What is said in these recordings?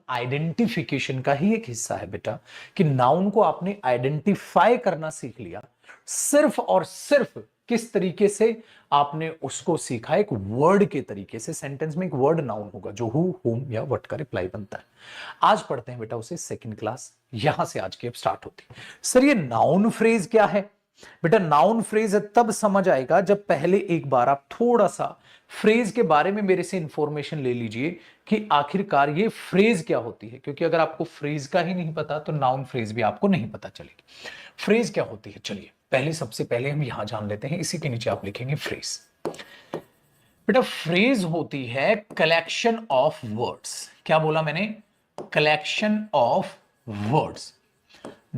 Identification का ही एक हिस्सा है बेटा, कि नाउन को आपने आइडेंटिफाई करना सीख लिया। सिर्फ और सिर्फ किस तरीके से आपने उसको सीखा, एक वर्ड के तरीके से। सेंटेंस में एक वर्ड नाउन होगा जो हु, हुम या व्हाट का रिप्लाई बनता है। आज पढ़ते हैं बेटा उसे सेकंड क्लास, यहां से आज की अब स्टार्ट होती है। सर ये नाउन फ्रेज क्या है? बेटा नाउन फ्रेज तब समझ आएगा जब पहले एक बार आप थोड़ा सा फ्रेज के बारे में मेरे से इंफॉर्मेशन ले लीजिए कि आखिरकार ये फ्रेज क्या होती है, क्योंकि अगर आपको फ्रेज का ही नहीं पता तो नाउन फ्रेज भी आपको नहीं पता चलेगी। फ्रेज क्या होती है, चलिए पहले सबसे पहले हम यहां जान लेते हैं। इसी के नीचे आप लिखेंगे फ्रेज। बेटा फ्रेज होती है कलेक्शन ऑफ वर्ड्स। क्या बोला मैंने? Collection of words.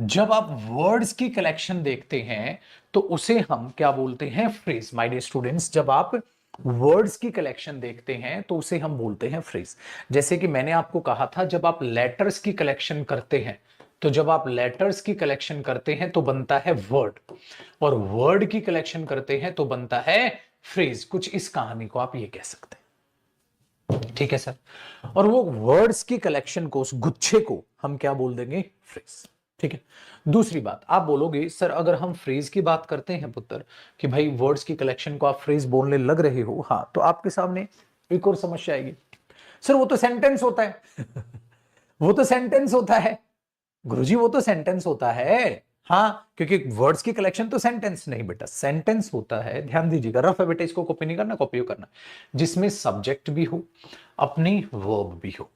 जब आप वर्ड्स की कलेक्शन देखते हैं तो उसे हम क्या बोलते हैं? फ्रेज। माय डियर स्टूडेंट्स, जब आप वर्ड्स की कलेक्शन देखते हैं तो उसे हम बोलते हैं फ्रेज। जैसे कि मैंने आपको कहा था, जब आप लेटर्स की कलेक्शन करते हैं, तो जब आप लेटर्स की कलेक्शन करते हैं तो बनता है वर्ड, और वर्ड की कलेक्शन करते हैं तो बनता है फ्रेज। कुछ इस कहानी को आप ये कह सकते हैं, ठीक है सर। और वो वर्ड्स की कलेक्शन को, उस गुच्छे को हम क्या बोल देंगे? फ्रेज। ठीक है। दूसरी बात, आप बोलोगे सर अगर हम फ्रेज की बात करते हैं पुत्र, कि भाई वर्ड्स की कलेक्शन को आप फ्रेज बोलने लग रहे हो, हाँ, तो आपके सामने एक और समस्या आएगी। सर वो तो सेंटेंस होता है वो तो सेंटेंस होता है गुरुजी, वो तो सेंटेंस होता है। हाँ, क्योंकि वर्ड्स की कलेक्शन तो सेंटेंस नहीं बेटा, सेंटेंस होता है, ध्यान दीजिएगा, रफ है बेटा, इसको कॉपी नहीं करना, कॉपी करना, जिसमें सब्जेक्ट भी हो, अपनी वर्ब भी हो।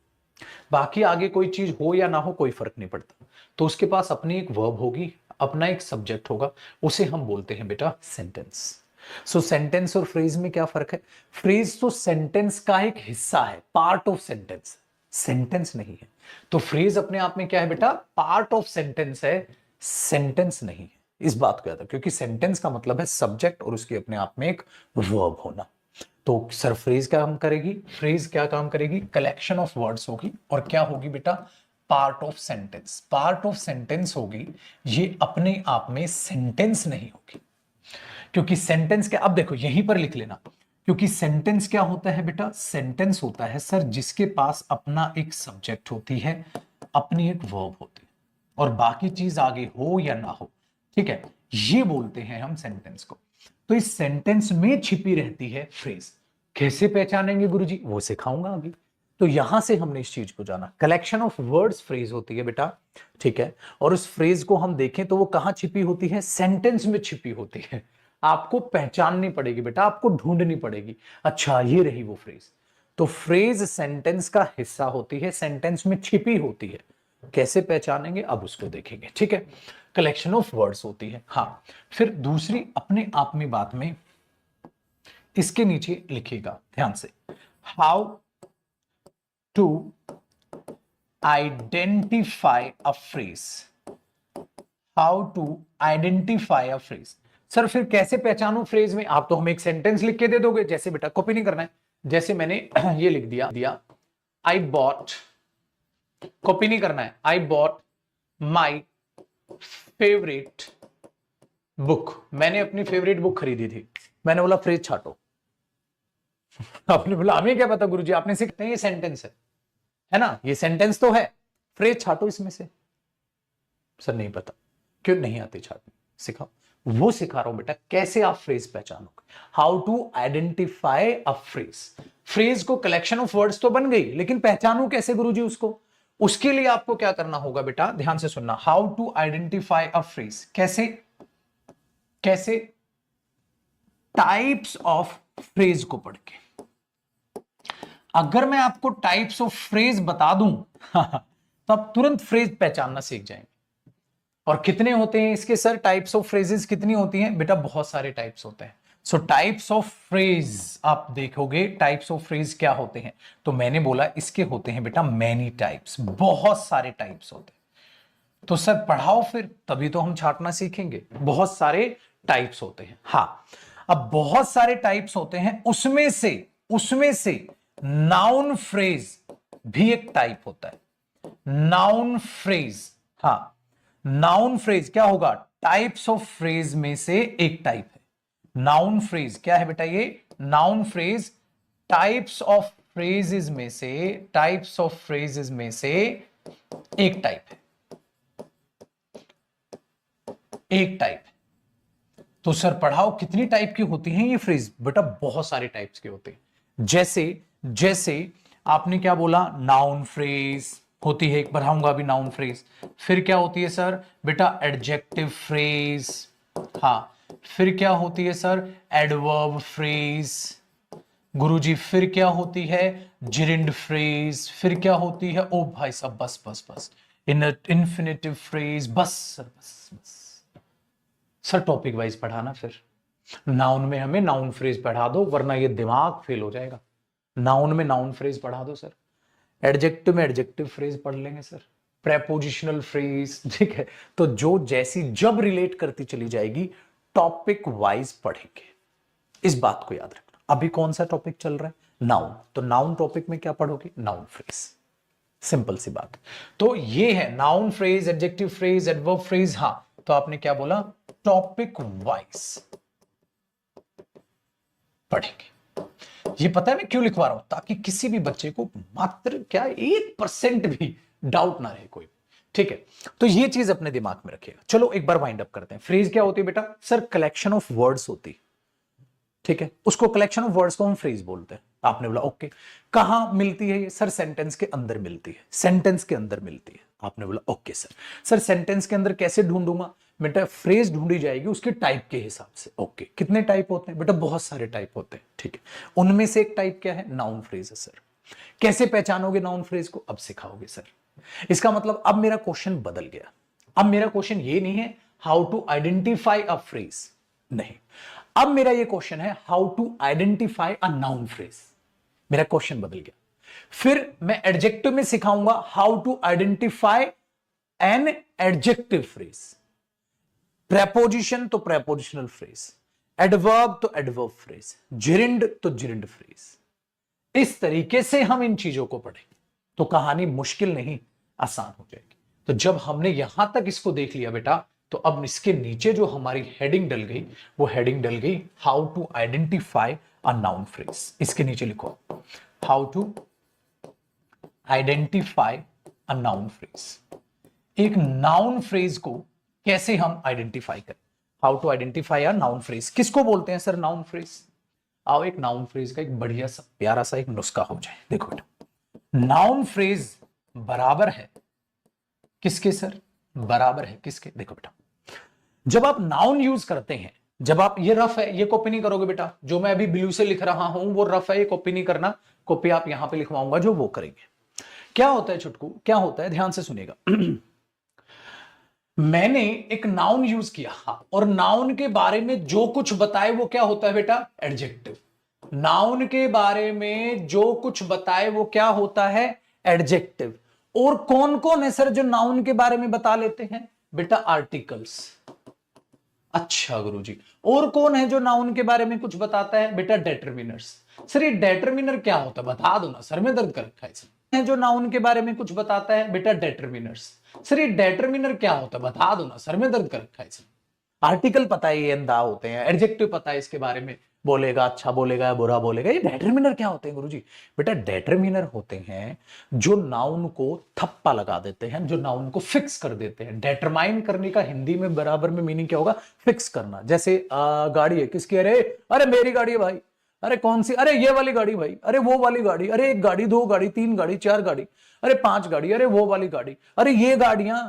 बाकी आगे कोई चीज हो या ना हो कोई फर्क नहीं पड़ता, तो उसके पास अपनी एक वर्ब होगी, अपना एक सब्जेक्ट होगा, उसे हम बोलते हैं बेटा सेंटेंस। सो सेंटेंस और फ्रेज में क्या फर्क है? फ्रेज तो सेंटेंस का एक हिस्सा है, पार्ट ऑफ सेंटेंस, सेंटेंस नहीं है। तो फ्रेज अपने आप में क्या है बेटा? पार्ट ऑफ सेंटेंस है, सेंटेंस नहीं है। इस बात को याद रखो, क्योंकि सेंटेंस का मतलब है सब्जेक्ट और उसके अपने आप में एक वर्ब होना। तो सर फ्रेज क्या काम करेगी? फ्रेज क्या काम करेगी? कलेक्शन ऑफ वर्ड्स होगी, और क्या होगी बेटा? Part of sentence. Part of sentence होगी, ये अपने आप में सेंटेंस नहीं होगी, क्योंकि सेंटेंस क्या, अब देखो यहीं पर लिख लेना, क्योंकि सेंटेंस क्या होता है बेटा? सेंटेंस होता है सर जिसके पास अपना एक सब्जेक्ट होती है, अपनी एक वर्ब होती है, और बाकी चीज आगे हो या ना हो, ठीक है, ये बोलते हैं हम सेंटेंस को। तो इस सेंटेंस में छिपी रहती है फ्रेज। कैसे पहचानेंगे गुरुजी? वो सिखाऊंगा आगे। तो यहां से हमने इस चीज को जाना, कलेक्शन ऑफ वर्ड्स फ्रेज होती है बेटा, ठीक है। और उस फ्रेज को हम देखें तो वो कहां छिपी होती है? सेंटेंस में छिपी होती है। आपको पहचाननी पड़ेगी बेटा, आपको ढूंढनी पड़ेगी, अच्छा ये रही वो फ्रेज। तो फ्रेज सेंटेंस का हिस्सा होती है, सेंटेंस में छिपी होती है। कैसे पहचानेंगे अब उसको देखेंगे, ठीक है। कलेक्शन ऑफ वर्ड्स होती है, हाँ। फिर दूसरी अपने आप में बात में इसके नीचे लिखिएगा ध्यान से, how to identify a phrase. How to identify a phrase. Sir फिर कैसे पहचानूं फ्रेज में? आप तो हमें एक सेंटेंस लिख के दे दोगे, जैसे बेटा कॉपी नहीं करना है, जैसे मैंने ये लिख दिया आई बॉट, कॉपी नहीं करना है, I bought my favourite book. मैंने अपनी फेवरेट बुक खरीदी थी, मैंने बोला फ्रेज छाटो आपने बोला हमें क्या पता गुरुजी, आपने सीखते हैं ये सेंटेंस है ना, ये सेंटेंस तो है, फ्रेज छाटो इसमें से। सर नहीं पता। क्यों नहीं आती छाटनी? सिखाओ। वो सिखा रहा हूं बेटा, कैसे आप फ्रेज पहचानोगे, how to identify a phrase. Phrase को कलेक्शन ऑफ वर्ड्स तो बन गई, लेकिन पहचानू कैसे गुरुजी उसको? उसके लिए आपको क्या करना होगा बेटा, ध्यान से सुनना, how to identify a phrase. कैसे? कैसे? टाइप्स ऑफ फ्रेज को पढ़ के। अगर मैं आपको टाइप्स ऑफ फ्रेज बता दूं तो आप तुरंत फ्रेज पहचानना सीख जाएंगे। और कितने होते हैं इसके सर टाइप्स ऑफ फ्रेजेस? कितनी होती हैं बेटा? बहुत सारे टाइप्स होते हैं। सो टाइप्स ऑफ फ्रेज आप देखोगे, टाइप्स ऑफ फ्रेज क्या होते हैं, तो मैंने बोला इसके होते हैं बेटा मैनी टाइप्स, बहुत सारे टाइप्स होते हैं। तो सर पढ़ाओ फिर, तभी तो हम छाटना सीखेंगे। बहुत सारे टाइप्स होते हैं, हाँ। अब बहुत सारे टाइप्स होते हैं, उसमें से नाउन फ्रेज भी एक टाइप होता है। नाउन फ्रेज, हाँ, नाउन फ्रेज क्या होगा? टाइप्स ऑफ फ्रेज में से एक टाइप है। नाउन फ्रेज क्या है बेटा? ये noun phrase types of phrases में से, टाइप्स ऑफ फ्रेजेस में से एक टाइप है, एक टाइप है। तो सर पढ़ाओ कितनी टाइप की होती हैं ये फ्रेज? बेटा बहुत सारे टाइप्स के होते हैं। जैसे जैसे आपने क्या बोला, नाउन फ्रेज होती है, एक बढ़ाऊंगा अभी नाउन फ्रेज। फिर क्या होती है सर? बेटा एडजेक्टिव फ्रेज। हाँ, फिर क्या होती है सर? Adverb phrase. गुरुजी फिर क्या होती है? जिरिंड फ्रेज। फिर क्या होती है? ओ भाई साहब बस बस बस, इन्फिनेटिव फ्रेज। बस सर बस बस सर, टॉपिक वाइज पढ़ाना। फिर नाउन में हमें नाउन फ्रेज पढ़ा दो, वरना ये दिमाग फेल हो जाएगा। नाउन में नाउन फ्रेज पढ़ा दो सर, एडजेक्टिव में एडजेक्टिव फ्रेज पढ़ लेंगे सर, प्रेपोजिशनल फ्रेज, ठीक है। तो जो जैसी जब रिलेट करती चली जाएगी, टॉपिक वाइज पढ़ेंगे। इस बात को याद रखना। अभी कौन सा टॉपिक चल रहा है? नाउन। तो नाउन टॉपिक में क्या पढ़ोगे? Noun phrase. सिंपल सी बात। तो ये है noun phrase, adjective phrase, adverb phrase. हाँ, तो आपने क्या बोला? टॉपिक वाइज पढ़ेंगे। ये पता है मैं क्यों लिखवा रहा हूं? ताकि किसी भी बच्चे को मात्र क्या 1% भी डाउट ना रहे कोई। ठीक है, तो ये चीज अपने दिमाग में रखिएगा। चलो एक बार वाइंड अप करते हैं। फ्रेज क्या होती है बेटा? सर कलेक्शन ऑफ वर्ड्स होती है, ठीक है, उसको कलेक्शन ऑफ वर्ड्स को हम फ्रेज बोलते हैं। आपने बोला ओके, कहां मिलती है ये? सर सेंटेंस के अंदर मिलती है, सेंटेंस के अंदर मिलती है। आपने बोला ओके सर। सर सेंटेंस के अंदर कैसे ढूंढूंगा? बेटा फ्रेज ढूंढी जाएगी उसके टाइप के हिसाब से। ओके, कितने टाइप होते हैं? बेटा बहुत सारे टाइप होते हैं, ठीक है। उनमें से एक टाइप क्या है? नाउन फ्रेज है सर। कैसे पहचानोगे नाउन फ्रेज को? अब सिखाओगे सर। इसका मतलब अब मेरा क्वेश्चन बदल गया। अब मेरा क्वेश्चन ये नहीं है how to identify a phrase, नहीं। अब मेरा ये क्वेश्चन है how to identify a noun phrase. मेरा क्वेश्चन बदल गया। फिर मैं एडजेक्टिव में सिखाऊंगा how to identify an adjective phrase, preposition तो प्रेपोजिशनल फ्रेज, एडवर्ब तो एडवर्ब फ्रेज, जिरिंड तो जिरिंड फ्रेज। इस तरीके से हम इन चीजों को पढ़ेंगे तो कहानी मुश्किल नहीं, आसान हो जाएगी। तो जब हमने यहां तक इसको देख लिया बेटा, तो अब इसके नीचे जो हमारी हेडिंग डल गई, वो हेडिंग डल गई how to identify a noun phrase. इसके नीचे लिखो how to identify a noun phrase. एक नाउन फ्रेज को कैसे हम आइडेंटिफाई करें? How to identify a noun phrase. किसको बोलते हैं सर नाउन फ्रेज? आओ एक नाउन फ्रेज का एक बढ़िया सा प्यारा सा एक नुस्खा हो जाए। देखो बेटा, नाउन फ्रेज बराबर है किसके सर? बराबर है किसके? देखो बेटा, जब आप नाउन यूज करते हैं, जब आप, ये रफ है, ये कॉपी नहीं करोगे बेटा। जो मैं अभी ब्लू से लिख रहा हूं वो रफ है, ये कॉपी नहीं करना। कॉपी आप यहां पे लिखवाऊंगा जो वो करेंगे। क्या होता है छुटकू? क्या होता है? ध्यान से सुनेगा। मैंने एक नाउन यूज किया और नाउन के बारे में जो कुछ बताए वो क्या होता है बेटा? एडजेक्टिव। नाउन के बारे में जो कुछ बताए वो क्या होता है? एडजेक्टिव। और कौन कौन है सर जो नाउन के बारे में बता लेते हैं? बेटा आर्टिकल्स। अच्छा गुरुजी, और कौन है जो नाउन के बारे में कुछ बताता है? बेटा डेटरमिनर्स। सर ये डेटरमिनर क्या होता है बता दो ना, सर में दर्द कर रखा है इसमें। है जो नाउन के बारे में कुछ बताता है? बेटा डेटरमिनर्स। सर ये डेटरमिनर क्या होता है बता दो ना, सर में दर्द कर रखा है इसमें। आर्टिकल पता है ये अंधा होते हैं, एडजेक्टिव पता है इसके बारे में, बोलेगा अच्छा बोलेगा या बुरा बोलेगा। ये डेटरमिनर क्या होते हैं गुरुजी? बेटा डेटरमिनर होते हैं जो नाउन को थप्पा लगा देते हैं, जो नाउन को फिक्स कर देते हैं। डेटरमाइन करने का हिंदी में बराबर में मीनिंग क्या होगा? फिक्स करना। जैसे गाड़ी है किसकी? अरे अरे मेरी गाड़ी है भाई। अरे कौन सी? अरे ये वाली गाड़ी भाई। अरे वो वाली गाड़ी। अरे एक गाड़ी, दो गाड़ी, तीन गाड़ी, चार गाड़ी, अरे पांच गाड़ी, अरे वो वाली गाड़ी, अरे ये गाड़ियां।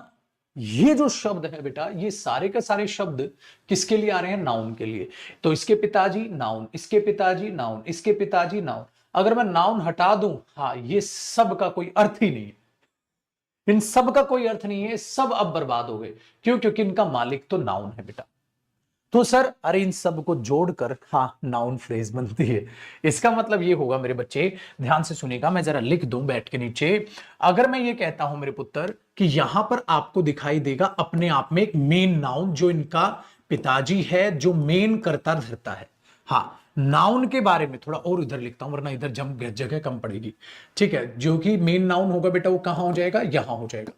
ये जो शब्द है बेटा, ये सारे के सारे शब्द किसके लिए आ रहे हैं? नाउन के लिए। तो इसके पिताजी नाउन, इसके पिताजी नाउन, इसके पिताजी नाउन। अगर मैं नाउन हटा दूं, हाँ, ये सब का कोई अर्थ ही नहीं है। इन सब का कोई अर्थ नहीं है, सब अब बर्बाद हो गए। क्यों? क्योंकि इनका मालिक तो नाउन है बेटा। तो सर अरे इन सब को जोड़कर हाँ नाउन फ्रेज बनती है। इसका मतलब ये होगा मेरे बच्चे, ध्यान से सुनिएगा, मैं जरा लिख दूं बैठ के नीचे। अगर मैं ये कहता हूं मेरे पुत्र कि यहां पर आपको दिखाई देगा अपने आप में एक मेन नाउन जो इनका पिताजी है, जो मेन कर्ता धरता है। हाँ, नाउन के बारे में थोड़ा और इधर लिखता हूं वरना इधर जगह कम पड़ेगी। ठीक है, जो कि मेन नाउन होगा बेटा वो कहां हो जाएगा? यहां हो जाएगा।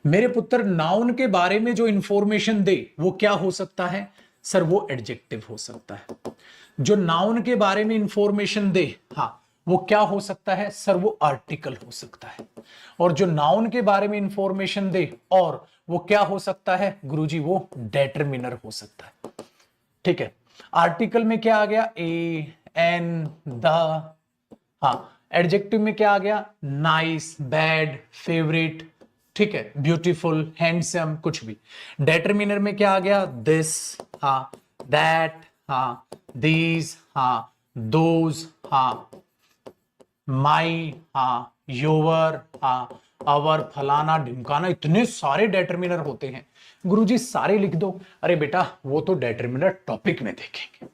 मेरे पुत्र नाउन के बारे में जो इंफॉर्मेशन दे वो क्या हो सकता है? सर वो एडजेक्टिव हो सकता है। जो नाउन के बारे में इंफॉर्मेशन दे, हाँ, वो क्या हो सकता है सर? वो आर्टिकल हो सकता है। और जो नाउन के बारे में इंफॉर्मेशन दे और वो क्या हो सकता है गुरुजी? वो डिटरमिनर हो सकता है। ठीक है, आर्टिकल में क्या आ गया? ए, एन, द। हाँ, एडजेक्टिव में क्या आ गया? नाइस, बैड, फेवरेट, ठीक है, ब्यूटीफुल, हैंडसम, कुछ भी। डिटरमिनर में क्या आ गया? दिस, हाँ, दैट, हाँ, दीज, हाँ, दोज, हाँ, माई, हाँ, योवर, हाँ, अवर, फलाना, ढिमकाना, इतने सारे डिटरमिनर होते हैं गुरुजी। सारे लिख दो। अरे बेटा वो तो डिटरमिनर टॉपिक में देखेंगे,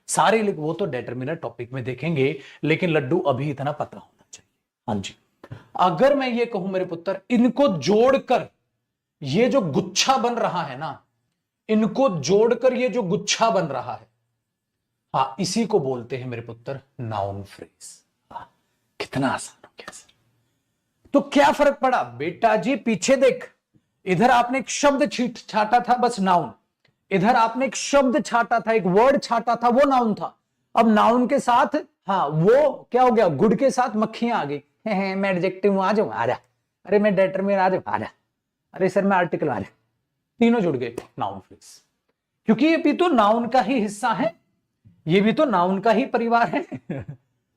सारे लिख, वो तो डिटरमिनर टॉपिक में देखेंगे, लेकिन लड्डू अभी इतना पता होना चाहिए। हाँ जी, अगर मैं ये कहूं मेरे पुत्र, इनको जोड़कर ये जो गुच्छा बन रहा है ना, इनको जोड़कर ये जो गुच्छा बन रहा है, हाँ, इसी को बोलते हैं मेरे पुत्र नाउन फ्रेज। हाँ, कितना आसान हो गया सर। तो क्या फर्क पड़ा बेटा जी? पीछे देख, इधर आपने एक शब्द छाटा था, बस नाउन। इधर आपने एक शब्द छाटा था, एक वर्ड छाटा था, वो नाउन था। अब नाउन के साथ, हाँ, वो क्या हो गया? गुड के साथ मक्खियां आ गई। मैं एडजेक्टिव हूं, आ जाऊं, आ जा। अरे मैं डिटरमिनर, आ जाऊं, आ जा। अरे सर मैं आर्टिकल, आ जा। तीनों जुड़ गए नाउन फ्रेज, क्योंकि ये भी तो नाउन का ही हिस्सा है, ये भी तो नाउन का ही परिवार है।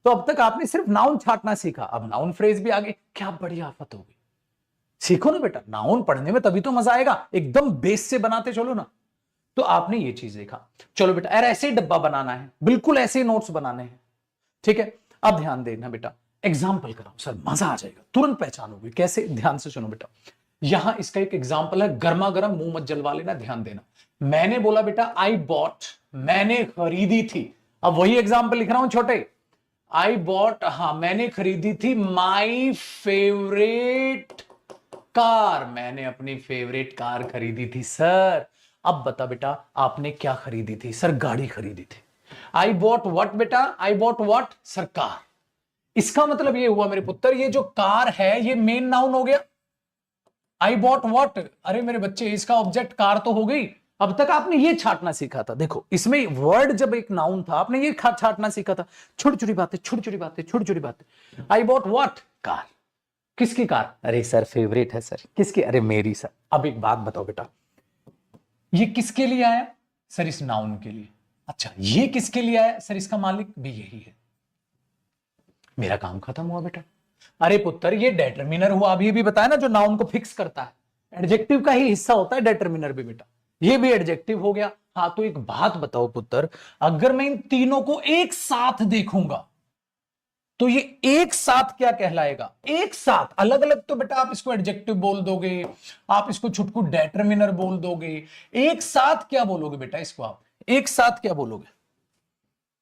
तो अब तक आपने सिर्फ नाउन छाटना सीखा, अब नाउन फ्रेज भी आ गई। क्या बड़ी आफत होगी। सीखो ना बेटा, नाउन पढ़ने में तभी तो मजा आएगा, एकदम बेस से बनाते चलो ना। तो आपने ये चीज देखा। चलो बेटा, यार ऐसे ही डब्बा बनाना है, बिल्कुल ऐसे ही नोट्स बनाने हैं, ठीक है। अब ध्यान देना बेटा, एग्जाम्पल कराओ सर, मजा आ जाएगा, तुरंत पहचानोगे कैसे। ध्यान से सुनो बेटा, यहां इसका एक एग्जाम्पल है, गर्मा गर्म, मुंह मत जलवा लेना, ध्यान देना। मैंने बोला बेटा आई बॉट, मैंने खरीदी थी। अब वही एग्जाम्पल लिख रहा हूं छोटे। आई बॉट, हाँ मैंने खरीदी थी, माई फेवरेट कार, मैंने अपनी फेवरेट कार खरीदी थी सर। अब बता बेटा, आपने क्या खरीदी थी? सर गाड़ी खरीदी थी। आई बॉट व्हाट बेटा? I bought what? Sir car. इसका मतलब ये हुआ मेरे पुत्र, ये जो कार है ये मेन नाउन हो गया। आई बॉट व्हाट, अरे मेरे बच्चे इसका ऑब्जेक्ट कार तो हो गई। अब तक आपने ये छाटना सीखा था, देखो इसमें वर्ड जब एक नाउन था, आपने ये छाटना सीखा था। छोटी छोटी बातें, छोटी छोटी बातें, छोटी छोटी बातें। I bought what? कार। किसकी कार? अरे सर फेवरेट है सर। किसकी? अरे मेरी सर। अब एक बात बताओ बेटा, ये किसके लिए आया? सर इस नाउन के लिए। अच्छा, ये किसके लिए आया? सर इसका मालिक भी यही है। मेरा काम खत्म हुआ बेटा। अरे पुत्र, ये डिटरमिनर हुआ, अभी भी बताया ना, जो नाउन को फिक्स करता है। एडजेक्टिव का ही हिस्सा होता है डिटरमिनर भी बेटा, ये भी एडजेक्टिव हो गया। हाँ, तो एक बात बताओ पुत्र, अगर मैं इन तीनों को एक साथ देखूंगा तो ये एक साथ क्या कहलाएगा? एक साथ। अलग अलग तो बेटा आप इसको एडजेक्टिव बोल दोगे, आप इसको छुटकू डिटरमिनर बोल दोगे। एक साथ क्या बोलोगे बेटा इसको? आप एक साथ क्या बोलोगे?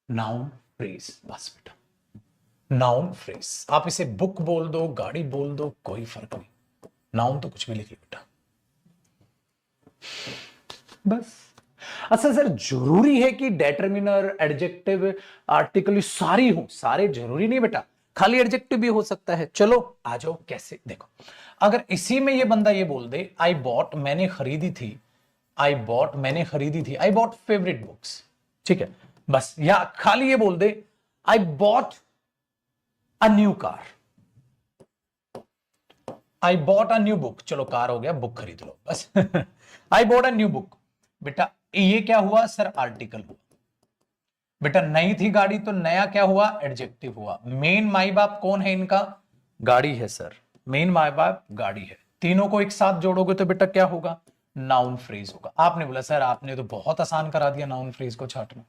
Noun phrase. बस बेटा, नाउन फ्रेज। आप इसे बुक बोल दो, गाड़ी बोल दो, कोई फर्क नहीं, नाउन तो कुछ भी लिखिए बेटा, बस। अच्छा सर, जरूरी है कि डिटरमिनर, एडजेक्टिव, आर्टिकल सारी हो? सारे जरूरी नहीं बेटा, खाली एडजेक्टिव भी हो सकता है। चलो आ जाओ, कैसे देखो। अगर इसी में ये बंदा ये बोल दे आई बॉट, मैंने खरीदी थी, आई बॉट मैंने खरीदी थी, आई बॉट फेवरेट बुक्स, ठीक है बस। या खाली ये बोल दे I bought a new car, I bought a new book, चलो कार हो गया, बुक खरीद लो बस। I bought a new book, बेटा ये क्या हुआ सर? आर्टिकल हुआ। बेटा नई थी गाड़ी, तो नया क्या हुआ? एडजेक्टिव हुआ। मेन माई बाप कौन है इनका? गाड़ी है सर, मेन माई बाप गाड़ी है। तीनों को एक साथ जोड़ोगे तो बेटा क्या होगा? नाउन फ्रेज होगा। आपने बोला सर आपने तो बहुत आसान करा दिया नाउन फ्रेज को छाटना,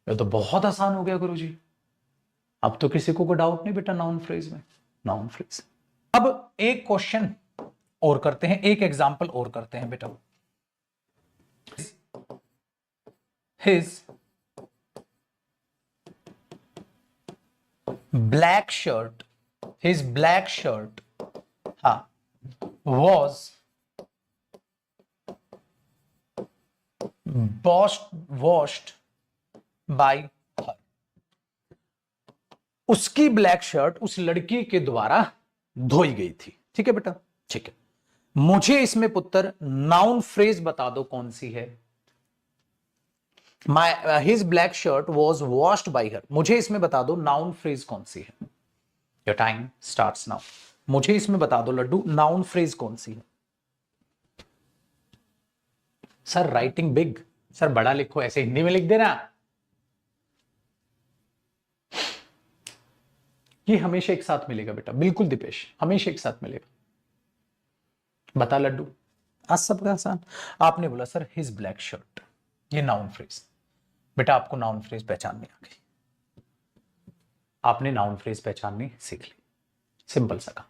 ये तो बहुत आसान हो गया गुरुजी। अब तो किसी को डाउट नहीं बेटा नाउन फ्रेज में, नाउन फ्रेज। अब एक क्वेश्चन और करते हैं, एक एग्जाम्पल और करते हैं बेटा। His black shirt, his black shirt, हाँ, was washed by her. उसकी ब्लैक शर्ट उस लड़की के द्वारा धोई गई थी, ठीक है बेटा, ठीक है। मुझे इसमें पुत्र नाउन फ्रेज बता दो कौन सी है। My his black shirt was washed by her. मुझे इसमें बता दो नाउन फ्रेज कौन सी है। Your time starts now. मुझे इसमें बता दो लड्डू, नाउन फ्रेज कौन सी है। सर राइटिंग बिग, सर बड़ा लिखो, ऐसे हिंदी में लिख देना। ये हमेशा एक साथ मिलेगा बेटा, बिल्कुल दीपेश, हमेशा एक साथ मिलेगा। बता लड्डू, आज सबका आसान। आपने बोला सर हिज ब्लैक शर्ट, ये नाउन फ्रेज। बेटा आपको नाउन फ्रेज पहचाननी आ गई, आपने नाउन फ्रेज पहचाननी सीख ली। सिंपल सा काम।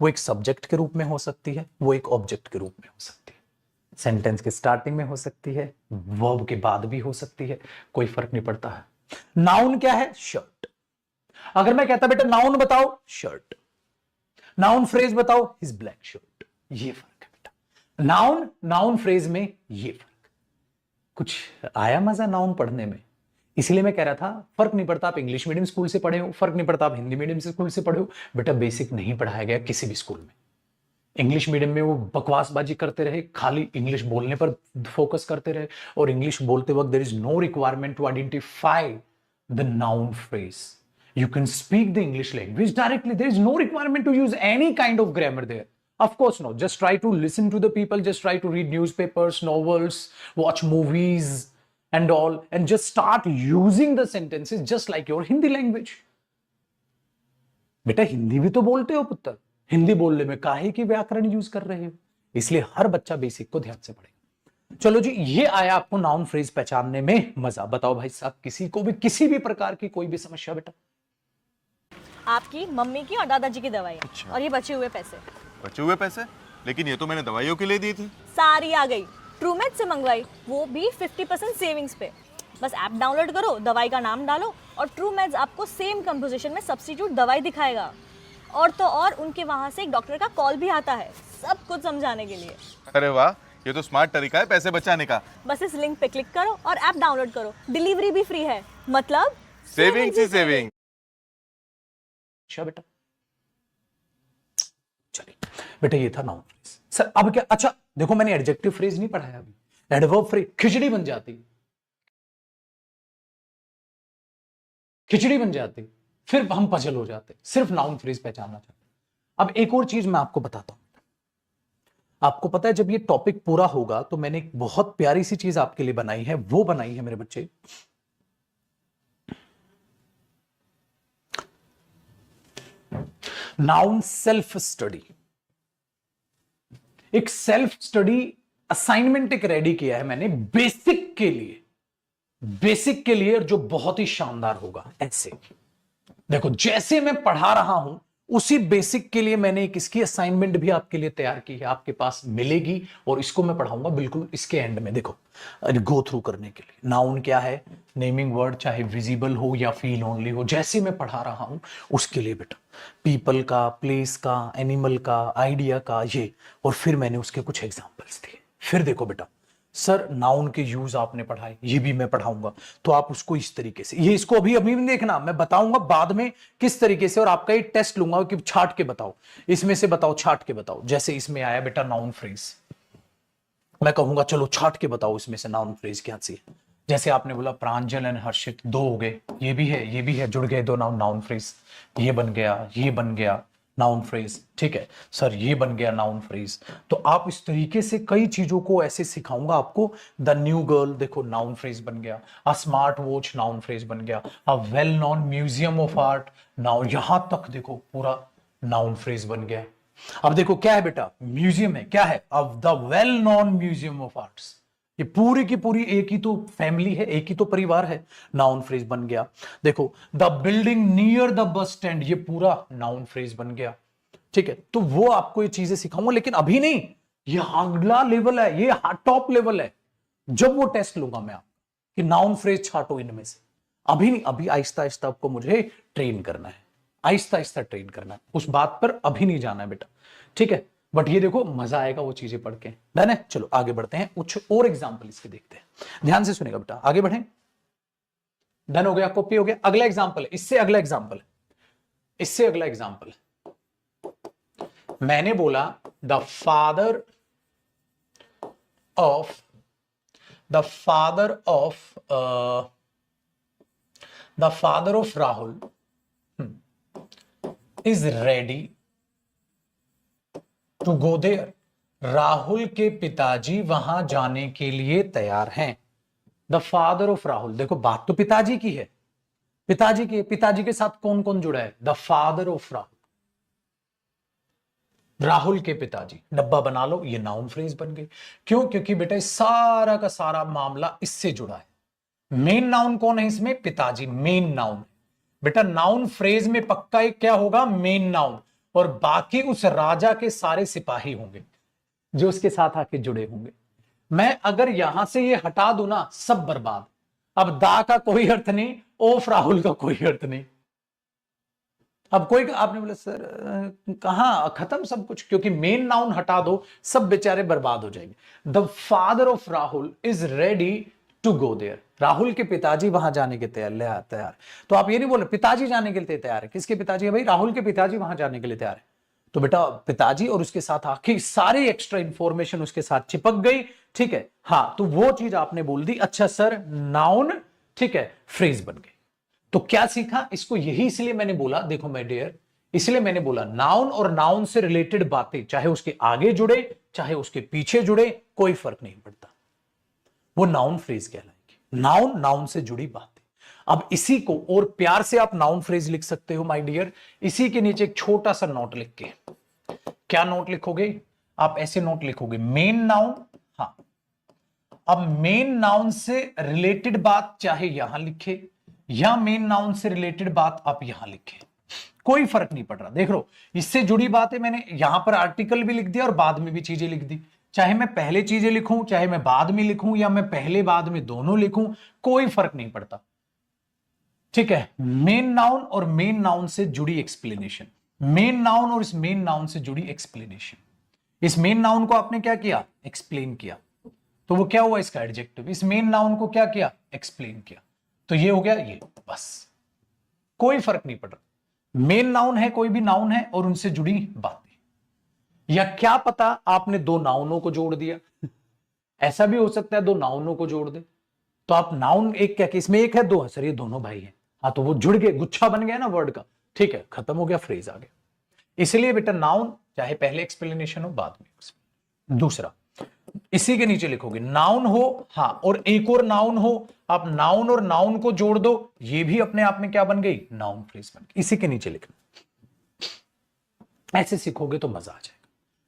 वो एक सब्जेक्ट के रूप में हो सकती है, वो एक ऑब्जेक्ट के रूप में हो सकती है, सेंटेंस के स्टार्टिंग में हो सकती है, वर्ब के बाद भी हो सकती है, कोई फर्क नहीं पड़ता है। नाउन क्या है? शर्ट। अगर मैं कहता बेटा नाउन बताओ, शर्ट। नाउन फ्रेज बताओ, हिज ब्लैक शर्ट। ये फर्क है बेटा, नाउन नाउन फ्रेज में ये फर्क। कुछ आया मजा नाउन पढ़ने में? इसलिए मैं कह रहा था फर्क नहीं पड़ता आप इंग्लिश मीडियम स्कूल से पढ़े हो, फर्क नहीं पड़ता आप हिंदी मीडियम स्कूल से पढ़े हो, बेटा बेसिक नहीं पढ़ाया गया किसी भी स्कूल में। इंग्लिश मीडियम में वो बकवासबाजी करते रहे, खाली इंग्लिश बोलने पर फोकस करते रहे, और इंग्लिश बोलते वक्त there is no requirement to identify the noun phrase. You can speak the English language directly. There is no requirement to use any kind of grammar there. Of course, no. Just try to listen to the people. Just try to read newspapers, novels, watch movies, and all, and just start using the sentences just like your Hindi language. बेटा हिंदी भी तो बोलते हो पुत्र, हिंदी बोलने में काहे की व्याकरण यूज कर रहे हो? इसलिए हर बच्चा बेसिक को ध्यान से पढ़ेगा। चलो जी, ये आया आपको नाउन फ्रेज पहचानने में मजा। बताओ भाई साहब, किसी को भी किसी भी प्रकार की कोई भी समस्या बेटा? आपकी मम्मी की और दादाजी की दवाई। अच्छा। और ये बचे हुए पैसे। बचे हुए पैसे? लेकिन ये तो मैंने दवाइयों के लिए दी थी। सारी आ गई, ट्रूमेड से मंगवाई, वो भी 50% सेविंग्स पे। बस ऐप डाउनलोड करो, दवाई का नाम डालो, और ट्रूमेड्स आपको सेम कंपोजिशन में सब्स्टिट्यूट दवाई दिखाएगा। और तो और उनके वहां से एक डॉक्टर का कॉल भी आता है, सब कुछ समझाने के लिए। अरे वाह, ये तो स्मार्ट तरीका है पैसे बचाने का। बस इस लिंक पे क्लिक करो और ऐप डाउनलोड करो, डिलीवरी भी फ्री है, मतलब सेविंग ही सेविंग। अच्छा बेटा, चलिए बेटा ये था नाउन फ्रेज। सर अब क्या? अच्छा देखो, मैंने एडजेक्टिव फ्रेज नहीं पढ़ाया अभी, एडवर्ब फ्रेज। खिचड़ी बन जाती, खिचड़ी बन जाती, फिर हम पजल हो जाते, सिर्फ नाउन फ्रेज पहचानना चाहते। अब एक और चीज मैं आपको बताता हूं। आपको पता है जब ये टॉपिक पूरा होगा तो मैंने एक बहुत प्यारी सी चीज आपके लिए बनाई है। वो बनाई है मेरे बच्चे, नाउन सेल्फ स्टडी। एक सेल्फ स्टडी असाइनमेंट एक रेडी किया है मैंने बेसिक के लिए, बेसिक के लिए, जो बहुत ही शानदार होगा। ऐसे देखो, जैसे मैं पढ़ा रहा हूं उसी बेसिक के लिए मैंने एक इसकी असाइनमेंट भी आपके लिए तैयार की है, आपके पास मिलेगी, और इसको मैं पढ़ाऊंगा बिल्कुल इसके एंड में। देखो, गो थ्रू करने के लिए नाउन क्या है, नेमिंग वर्ड, चाहे विजिबल हो या फील ओनली हो, जैसे मैं पढ़ा रहा हूं उसके लिए बेटा पीपल का, प्लेस का, एनिमल का, आइडिया का, ये, और फिर मैंने उसके कुछ एग्जाम्पल्स दिए। फिर देखो बेटा, सर नाउन के यूज आपने पढ़ाए, ये भी मैं पढ़ाऊंगा, तो आप उसको इस तरीके से, ये इसको अभी अभी नहीं देखना, मैं बताऊंगा बाद में किस तरीके से, और आपका ये टेस्ट लूंगा कि छाट के बताओ, इसमें से बताओ, छाट के बताओ। जैसे इसमें आया बेटा नाउन फ्रेज, मैं कहूंगा चलो छाट के बताओ इसमें से नाउन फ्रेज क्या सी। जैसे आपने बोला प्रांजल एंड हर्षित, दो हो गए, ये भी है, ये भी है, जुड़ गए दो नाउन फ्रेज, ये बन गया, ये बन गया नाउन फ्रेज। ठीक है सर, ये बन गया नाउन फ्रेज। तो आप इस तरीके से कई चीजों को ऐसे सिखाऊंगा आपको। द न्यू गर्ल, देखो नाउन फ्रेज बन गया। A smart watch, noun phrase बन गया। A well known museum of art, noun, यहां तक देखो पूरा नाउन फ्रेज बन गया। अब देखो क्या है बेटा, म्यूजियम है, क्या है, अब the well known museum of arts, ये पूरी की पूरी एक ही तो फैमिली है, एक ही तो परिवार है, नाउन फ्रेज बन गया। देखो the building near the bus stand, ये पूरा नाउन फ्रेज बन गया। ठीक है, तो वो आपको ये चीजें सिखाऊंगा, लेकिन अभी नहीं, ये अगला लेवल है, ये टॉप लेवल है। जब वो टेस्ट लूंगा मैं आप कि नाउन फ्रेज छाटो इनमें से, अभी नहीं, अभी आहिस्ता आहिस्ता आपको मुझे ट्रेन करना है, आहिस्ता आहिस्ता ट्रेन करना है, उस बात पर अभी नहीं जाना है बेटा। ठीक है, बट ये देखो मजा आएगा वो चीजें पढ़ के। डन है, चलो आगे बढ़ते हैं, कुछ और एग्जाम्पल इसके देखते हैं, ध्यान से सुनेगा बेटा, आगे बढ़े। डन हो गया, कॉपी हो गया। अगला एग्जाम्पल है, इससे अगला एग्जाम्पल है, इससे अगला एग्जाम्पल है। मैंने बोला the father of the father of Rahul is ready to go there. Rahul के पिताजी वहां जाने के लिए तैयार हैं। द फादर ऑफ राहुल, देखो बात तो पिताजी की है, पिताजी के साथ कौन कौन जुड़ा है? The father of Rahul, Rahul के पिताजी। डब्बा बना लो, ये नाउन फ्रेज बन गई। क्यों? क्योंकि बेटा सारा का सारा मामला इससे जुड़ा है। मेन नाउन कौन है इसमें? पिताजी, मेन नाउन। बेटा नाउन फ्रेज में पक्का एक क्या होगा? मेन नाउन, और बाकी उस राजा के सारे सिपाही होंगे जो उसके साथ आके जुड़े होंगे। मैं अगर यहां से ये हटा दूं ना, सब बर्बाद। अब दा का कोई अर्थ नहीं, ऑफ राहुल का कोई अर्थ नहीं। अब कोई, आपने बोला सर कहां खत्म सब कुछ, क्योंकि मेन नाउन हटा दो, सब बेचारे बर्बाद हो जाएंगे। The father of Rahul is ready to go there. Rahul के पिताजी वहां जाने के तैयार। तो आप ये नहीं बोले पिताजी जाने के लिए तैयार है। किसके पिताजी है भाई? राहुल के पिताजी वहां जाने के लिए तैयार है। तो बेटा पिताजी और उसके साथ आखिर सारी एक्स्ट्रा इंफॉर्मेशन उसके साथ चिपक गई। ठीक है, हाँ, तो वो चीज आपने बोल दी। अच्छा सर, नाउन, ठीक है, फ्रेज बन गई। तो क्या सीखा इसको? यही इसलिए मैंने बोला, देखो माय डियर, इसलिए मैंने बोला नाउन और नाउन से रिलेटेड बातें, चाहे उसके आगे जुड़े चाहे उसके पीछे जुड़े, कोई फर्क नहीं पड़ता, वो नाउन फ्रेज कहलाएगी। नाउन, नाउन से जुड़ी बातें। अब इसी को और प्यार से आप नाउन फ्रेज लिख सकते हो माय डियर। इसी के नीचे एक छोटा सा नोट लिख के, क्या नोट लिखोगे आप? ऐसे नोट लिखोगे, मेन नाउन। हाँ, अब मेन नाउन से रिलेटेड बात चाहे यहां लिखे या मेन नाउन से रिलेटेड बात आप यहां लिखें, कोई फर्क नहीं पड़ रहा। देख लो, इससे जुड़ी बात है, मैंने यहां पर आर्टिकल भी लिख दिया और बाद में भी चीजें लिख दी। चाहे मैं पहले चीजें लिखूं, चाहे मैं बाद में लिखूं, या मैं पहले बाद में दोनों लिखूं, कोई फर्क नहीं पड़ता। ठीक है, मेन नाउन और मेन नाउन से जुड़ी एक्सप्लेनेशन, मेन नाउन और इस मेन नाउन से जुड़ी एक्सप्लेनेशन। इस मेन नाउन को आपने क्या किया? एक्सप्लेन किया, तो वो क्या हुआ? इसका एडजेक्टिव। इस मेन नाउन को क्या किया? एक्सप्लेन किया, तो ये हो गया ये। बस, कोई फर्क नहीं पड़ रहा। मेन नाउन है, कोई भी नाउन है, और उनसे जुड़ी बातें। या क्या पता आपने दो नाउनों को जोड़ दिया, ऐसा भी हो सकता है, दो नाउनों को जोड़ दे, तो आप नाउन एक क्या, इसमें एक है, दो है, सर ये दोनों भाई हैं, हाँ, तो वो जुड़ गए, गुच्छा बन गया ना वर्ड का। ठीक है, खत्म हो गया, फ्रेज आ गया। इसलिए बेटा नाउन चाहे पहले एक्सप्लेनेशन हो बाद में। दूसरा, इसी के नीचे लिखोगे नाउन हो, हाँ, और एक और नाउन हो, आप नाउन और नाउन को जोड़ दो, ये भी अपने आप में क्या बन गई? नाउन फ्रेज बन गई। इसी के नीचे लिखना, ऐसे सीखोगे तो मजा आ जाएगा।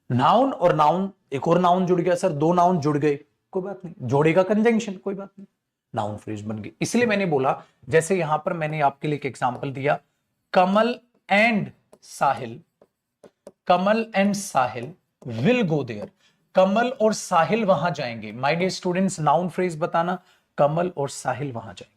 नाउन और नाउन, एक और नाउन जुड़ गया, सर दो नाउन जुड़ गए, कोई बात नहीं, जोड़ेगा कंजंक्शन, कोई बात नहीं, नाउन फ्रेज बन गई। इसलिए मैंने बोला, जैसे यहां पर मैंने आपके लिए एक एग्जांपल दिया, Kamal and Sahil, Kamal and Sahil will go there. Kamal और साहिल वहां जाएंगे। My dear students, noun phrase बताना, कमल और साहिल वहां जाएंगे।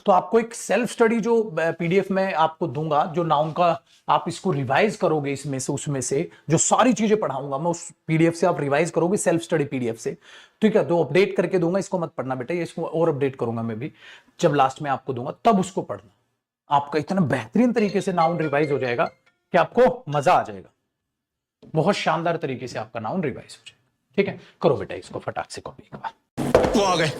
तो आपको एक सेल्फ स्टडी जो पीडीएफ में आपको दूंगा, जो नाउन का आप इसको रिवाइज करोगे, इसमें से उसमें से जो सारी चीजें पढ़ाऊंगा मैं, उस पीडीएफ से आप रिवाइज करोगे, सेल्फ स्टडी पीडीएफ से। ठीक है, तो अपडेट करके दूंगा, इसको मत पढ़ना बेटा, ये इसको और अपडेट करूंगा मैं भी, जब लास्ट में आपको दूंगा तब उसको पढ़ना। आपका इतना बेहतरीन तरीके से नाउन रिवाइज हो जाएगा कि आपको मजा आ जाएगा, बहुत शानदार तरीके से आपका नाउन रिवाइज हो जाएगा। ठीक है, करो बेटा इसको फटाक से कॉपी। एक बार वो आ गए।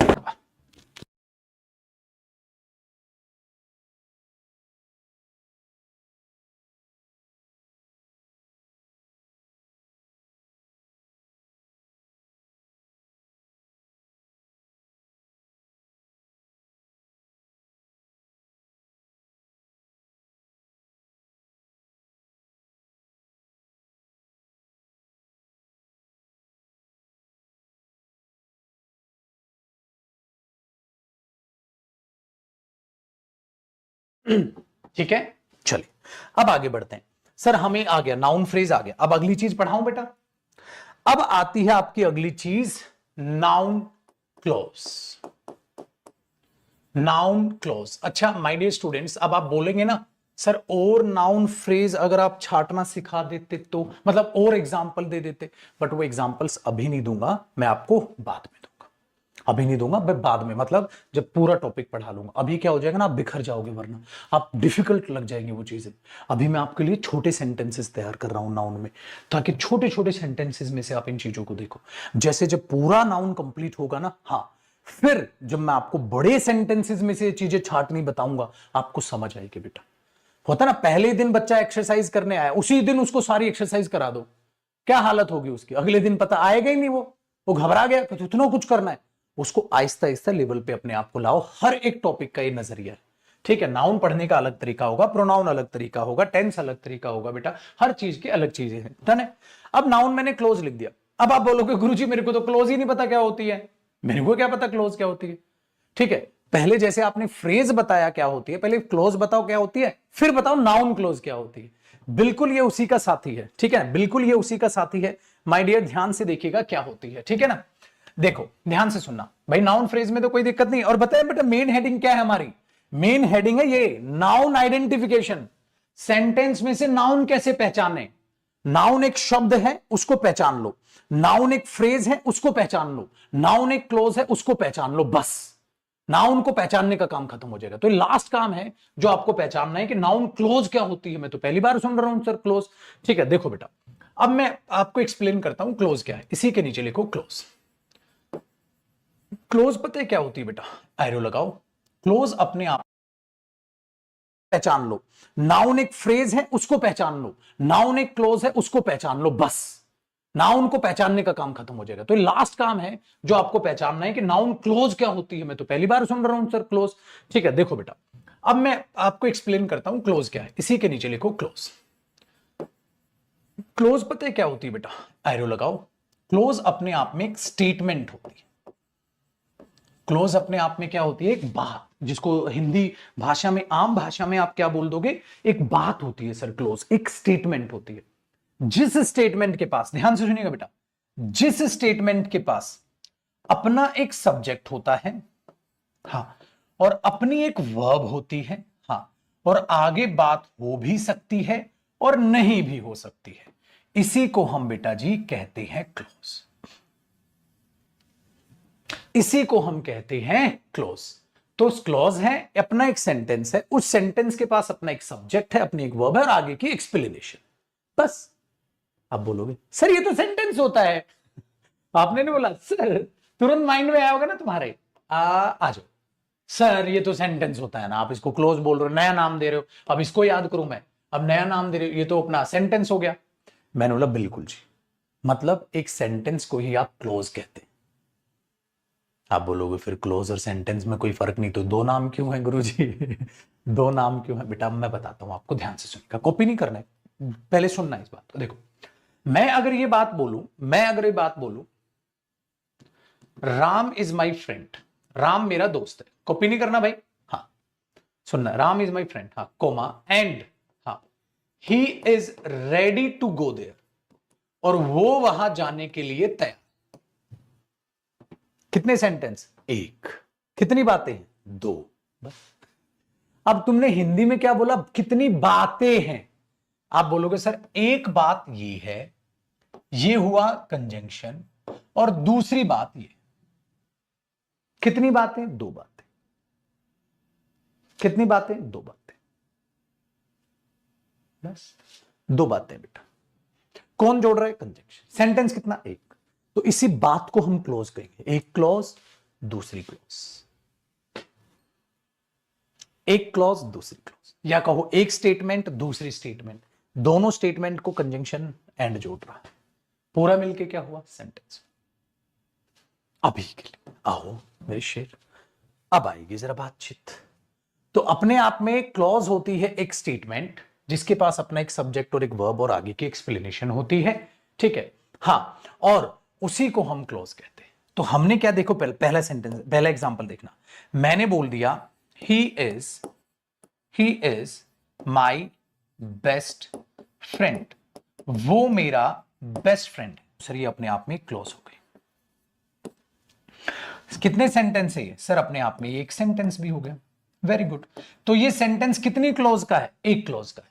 ठीक है, चलिए अब आगे बढ़ते हैं। सर हमें आ गया, नाउन फ्रेज आ गया, अब अगली चीज पढ़ाऊं बेटा। अब आती है आपकी अगली चीज, नाउन क्लॉज। Noun clause. अच्छा माय डियर स्टूडेंट्स, अब आप बोलेंगे ना सर और नाउन फ्रेज अगर आप छाटना सिखा देते तो, मतलब और एग्जाम्पल दे देते, बट वो एग्जाम्पल्स अभी नहीं दूंगा, मैं आपको बाद में दूंगा। अभी नहीं दूंगा, मैं बाद में, मतलब जब पूरा टॉपिक पढ़ा लूंगा। अभी क्या हो जाएगा ना, आप बिखर जाओगे, वरना आप डिफिकल्ट लग जाएंगे वो चीजें। अभी मैं आपके लिए छोटे सेंटेंसेस तैयार कर रहा हूं नाउन में, ताकि छोटे छोटे सेंटेंसेस में से आप इन चीजों को देखो। जैसे जब पूरा नाउन कंप्लीट होगा ना, हाँ, फिर जब मैं आपको बड़े सेंटेंसेस में से चीजें छाटनी बताऊंगा, आपको समझ आएगी बेटा। होता ना, पहले दिन बच्चा एक्सरसाइज करने आया, उसी दिन उसको सारी एक्सरसाइज करा दो, क्या हालत होगी उसकी? अगले दिन पता आएगा ही नहीं, वो घबरा गया कि इतना कुछ करना है। उसको आहिस्ता आहिस्ता लेवल पे अपने आप को लाओ। हर एक टॉपिक का ये नजरिया है, ठीक है। नाउन पढ़ने का अलग तरीका होगा, प्रोनाउन अलग तरीका होगा, टेंस अलग तरीका होगा बेटा, हर चीज की अलग चीजें हैं, डन है। अब नाउन मैंने क्लोज लिख दिया। अब आप बोलोगे गुरुजी मेरे को तो क्लोज ही नहीं पता क्या होती है। मेरे को क्या पता क्लोज क्या होती है, ठीक है। पहले जैसे आपने फ्रेज बताया क्या होती है, पहले क्लोज बताओ क्या होती है, फिर बताओ नाउन क्लोज क्या होती है। बिल्कुल ये उसी का साथी है, ठीक है, बिल्कुल ये उसी का साथी है। माय डियर ध्यान से देखिएगा क्या होती है, ठीक है ना। देखो ध्यान से सुनना भाई, नाउन फ्रेज में तो कोई दिक्कत नहीं। और बताए बेटा मेन हेडिंग क्या है हमारी? मेन हेडिंग है ये नाउन आइडेंटिफिकेशन। सेंटेंस में से नाउन कैसे पहचाने। नाउन एक शब्द है, उसको पहचान लो। नाउन एक फ्रेज है, उसको पहचान लो। नाउन एक क्लोज है, उसको पहचान लो, बस। नाउन को पहचानने का काम खत्म हो जाएगा। तो लास्ट काम है जो आपको पहचानना है कि नाउन क्लोज क्या होती है। मैं तो पहली बार सुन रहा हूं सर क्लोज, ठीक है। देखो बेटा, अब मैं आपको एक्सप्लेन करता हूं क्लोज क्या है। इसी के नीचे लिखो क्लोज। क्लोज पता है क्या होती है बेटा? एरो लगाओ। क्लोज अपने आप पहचान लो। नाउन एक फ्रेज है, उसको पहचान लो। नाउन एक क्लोज है, उसको पहचान लो, बस। नाउन को पहचानने का काम खत्म हो जाएगा। तो लास्ट काम है जो आपको पहचानना है कि नाउन क्लोज क्या होती है। मैं तो पहली बार सुन रहा हूं सर क्लोज, ठीक है। देखो बेटा, अब मैं आपको एक्सप्लेन करता हूं क्लोज क्या है। इसी के नीचे लिखो क्लोज। क्लोज पता है क्या होती है बेटा? एरो लगाओ। क्लोज अपने आप में एक स्टेटमेंट होती है। क्लोज अपने आप में क्या होती है? एक बात, जिसको हिंदी भाषा में, आम भाषा में आप क्या बोल दोगे? एक बात होती है सर क्लोज, एक स्टेटमेंट होती है। जिस स्टेटमेंट के पास, ध्यान से सुनिएगा बेटा, जिस स्टेटमेंट के पास अपना एक सब्जेक्ट होता है, हाँ, और अपनी एक वर्ब होती है, हाँ, और आगे बात हो भी सकती है और नहीं भी हो सकती है, इसी को हम बेटा जी कहते हैं क्लोज। इसी को हम कहते हैं क्लोज। तो क्लोज है, अपना एक सेंटेंस है, उस सेंटेंस के पास अपना एक सब्जेक्ट है, अपनी एक वर्ब है और आगे की एक्सप्लेनेशन, बस। आप बोलोगे सर ये तो सेंटेंस होता है। आपने नहीं बोला सर, तुरंत माइंड में आया होगा ना तुम्हारे, आ जाओ सर ये तो सेंटेंस होता है ना, आप इसको क्लोज बोल रहे हो, नया नाम दे रहे हो, अब इसको याद करूं मैं, अब नया नाम दे रहे हो, ये तो अपना सेंटेंस हो गया। मैंने बोला बिल्कुल जी, मतलब एक सेंटेंस को ही आप क्लोज कहते हैं। आप बोलोगे फिर क्लोज और सेंटेंस में कोई फर्क नहीं, तो दो नाम क्यों है गुरुजी? दो नाम क्यों है बेटा? मैं बताता हूं आपको, ध्यान से सुनिएगा, कॉपी नहीं करना है, पहले सुनना है इस बात को। देखो, मैं अगर ये बात बोलूं, Ram is my friend, Ram मेरा दोस्त है, कॉपी नहीं करना भाई, हाँ सुनना, राम इज माई फ्रेंड, हाँ, कोमा, एंड, हाँ, he is ready to go there, और वो वहां जाने के लिए तैयार। कितने सेंटेंस? एक। कितनी बातें हैं? दो, बस। अब तुमने हिंदी में क्या बोला? कितनी बातें हैं? आप बोलोगे सर एक बात ये है, ये हुआ कंजंक्शन, और दूसरी बात ये। कितनी बातें? दो बातें। कितनी बातें? दो बातें, बस। दो बातें बेटा। कौन जोड़ रहा है? कंजंक्शन। सेंटेंस कितना? एक। तो इसी बात को हम क्लोज कहेंगे, एक क्लॉज दूसरी क्लॉज, एक क्लॉज दूसरी क्लॉज, या कहो एक स्टेटमेंट दूसरी स्टेटमेंट, दोनों स्टेटमेंट को कंजंक्शन एंड जोड़ रहा है, पूरा मिलके क्या हुआ? सेंटेंस। अभी के लिए आओ मेरे शेर, अब आएगी जरा बातचीत। तो अपने आप में क्लॉज होती है एक स्टेटमेंट जिसके पास अपना एक सब्जेक्ट और एक वर्ब और आगे की एक्सप्लेनेशन होती है, ठीक है, हाँ, और उसी को हम क्लोज कहते हैं। तो हमने क्या, देखो पहला सेंटेंस, पहला एग्जांपल देखना, मैंने बोल दिया he is my best friend, वो मेरा बेस्ट फ्रेंड है। सर ये अपने आप में क्लोज हो गई। कितने सेंटेंस है ये? सर अपने आप में एक सेंटेंस भी हो गया। Very good. तो ये सेंटेंस कितनी क्लोज का है? एक क्लोज का है।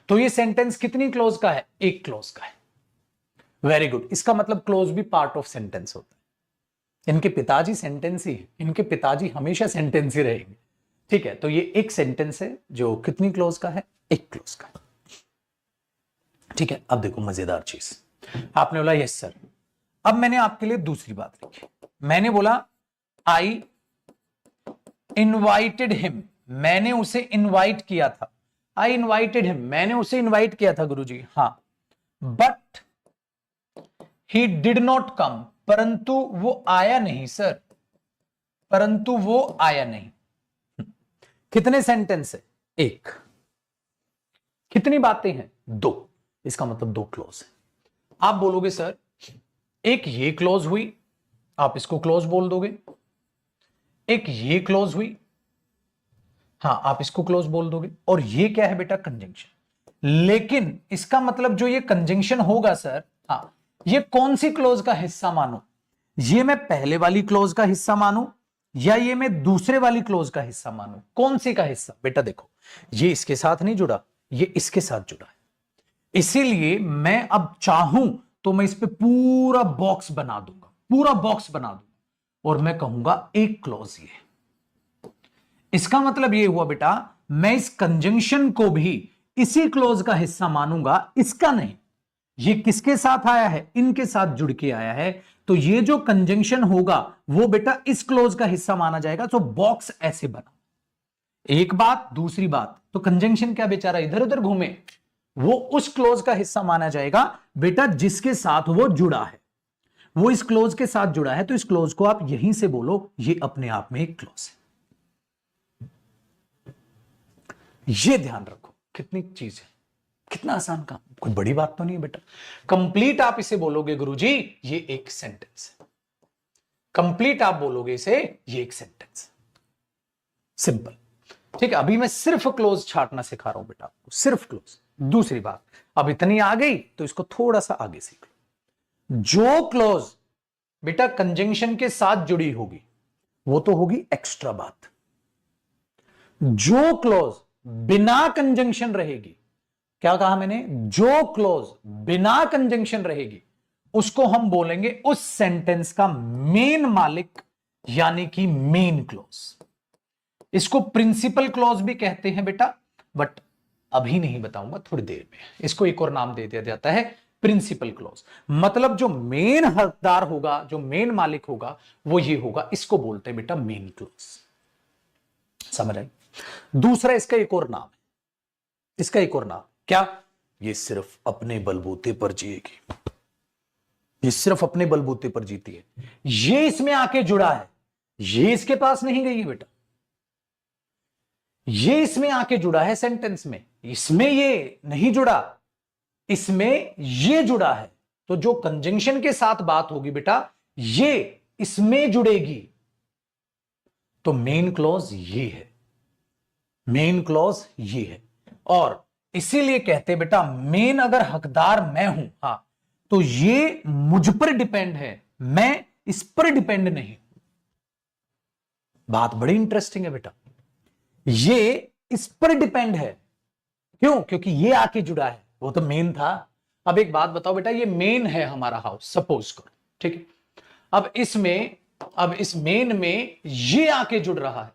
तो ये सेंटेंस कितनी क्लोज का है? एक क्लोज का है। Very good. इसका मतलब क्लोज भी पार्ट ऑफ सेंटेंस होता है। इनके पिताजी सेंटेंस ही है, इनके पिताजी हमेशा सेंटेंस ही रहेंगे। ठीक है, तो ये एक सेंटेंस है जो कितनी क्लोज का है, एक क्लोज का है। ठीक है, अब देखो मजेदार चीज, आपने बोला यस सर। अब मैंने आपके लिए दूसरी बात लिखी, मैंने बोला आई इनवाइटेड हिम, मैंने उसे इनवाइट किया था। आई इनवाइटेड हिम, मैंने उसे इनवाइट किया था गुरुजी, हाँ। But he did not come, परंतु वो आया नहीं सर, परंतु वो आया नहीं। कितने सेंटेंस है, एक। कितनी बातें हैं, दो, इसका मतलब दो क्लोज है। आप बोलोगे सर एक ये क्लोज हुई, आप इसको क्लोज बोल दोगे, एक ये क्लोज हुई, हाँ आप इसको क्लोज बोल दोगे, और ये क्या है बेटा, कंजंक्शन। लेकिन इसका मतलब जो ये कंजंक्शन होगा सर, हाँ ये कौन सी क्लोज का हिस्सा मानो, ये मैं पहले वाली क्लोज का हिस्सा मानूं या ये मैं दूसरे वाली क्लोज का हिस्सा मानूं, कौन सी का हिस्सा। बेटा देखो ये इसके साथ नहीं जुड़ा, ये इसके साथ जुड़ा है, इसीलिए मैं अब चाहूं तो मैं इस पे पूरा बॉक्स बना दूंगा, पूरा बॉक्स बना दूंगा, और मैं कहूंगा एक क्लोज ये। इसका मतलब ये हुआ बेटा मैं इस कंजंक्शन को भी इसी क्लोज का हिस्सा मानूंगा, इसका नहीं। ये किसके साथ आया है, इनके साथ जुड़ के आया है, तो ये जो कंजंक्शन होगा वो बेटा इस क्लोज का हिस्सा माना जाएगा। तो बॉक्स ऐसे बना, एक बात। दूसरी बात, तो कंजंक्शन क्या बेचारा इधर उधर घूमे, वो उस क्लोज का हिस्सा माना जाएगा बेटा जिसके साथ वो जुड़ा है, वो इस क्लोज के साथ जुड़ा है, तो इस क्लोज को आप यहीं से बोलो ये अपने आप में एक क्लोज है। ये ध्यान रखो, कितनी चीज है, कितना आसान काम, कोई बड़ी बात तो नहीं है बेटा। कंप्लीट आप इसे बोलोगे गुरुजी ये एक सेंटेंस है, कंप्लीट आप बोलोगे इसे ये एक सेंटेंस, सिंपल। ठीक है, अभी मैं सिर्फ क्लोज छाटना सिखा रहा हूं बेटा आपको, सिर्फ क्लोज। दूसरी बात, अब इतनी आ गई तो इसको थोड़ा सा आगे सीख लो। जो क्लोज बेटा कंजंक्शन के साथ जुड़ी होगी वो तो होगी एक्स्ट्रा बात, जो क्लोज बिना कंजंक्शन रहेगी, क्या कहा मैंने, जो क्लोज बिना कंजंक्शन रहेगी उसको हम बोलेंगे उस सेंटेंस का मेन मालिक, यानी कि मेन क्लोज। इसको प्रिंसिपल क्लोज भी कहते हैं बेटा, बट अभी नहीं बताऊंगा, थोड़ी देर में। इसको एक और नाम दे दिया जाता है प्रिंसिपल क्लोज, मतलब जो मेन हकदार होगा, जो मेन मालिक होगा वो ये होगा, इसको बोलते हैं बेटा मेन क्लोज। समझ आई। दूसरा इसका एक और नाम है, इसका एक और नाम क्या, ये सिर्फ अपने बलबूते पर जिएगी, ये सिर्फ अपने बलबूते पर जीती है, ये इसमें आके जुड़ा है, ये इसके पास नहीं गई है बेटा, ये इसमें आके जुड़ा है सेंटेंस में, इसमें ये नहीं जुड़ा, इसमें ये जुड़ा है। तो जो कंजंक्शन के साथ बात होगी बेटा ये इसमें जुड़ेगी, तो मेन क्लॉज ये है, मेन क्लॉज ये है। और इसीलिए कहते हैं बेटा मेन अगर हकदार मैं हूं, हां, तो ये मुझ पर डिपेंड है, मैं इस पर डिपेंड नहीं। बात बड़ी इंटरेस्टिंग है बेटा, ये इस पर डिपेंड है, क्यों, क्योंकि ये आके जुड़ा है, वो तो मेन था। अब एक बात बताओ बेटा, ये मेन है हमारा हाउस, सपोज करो, ठीक है। अब इस मेन में ये आके जुड़ रहा है,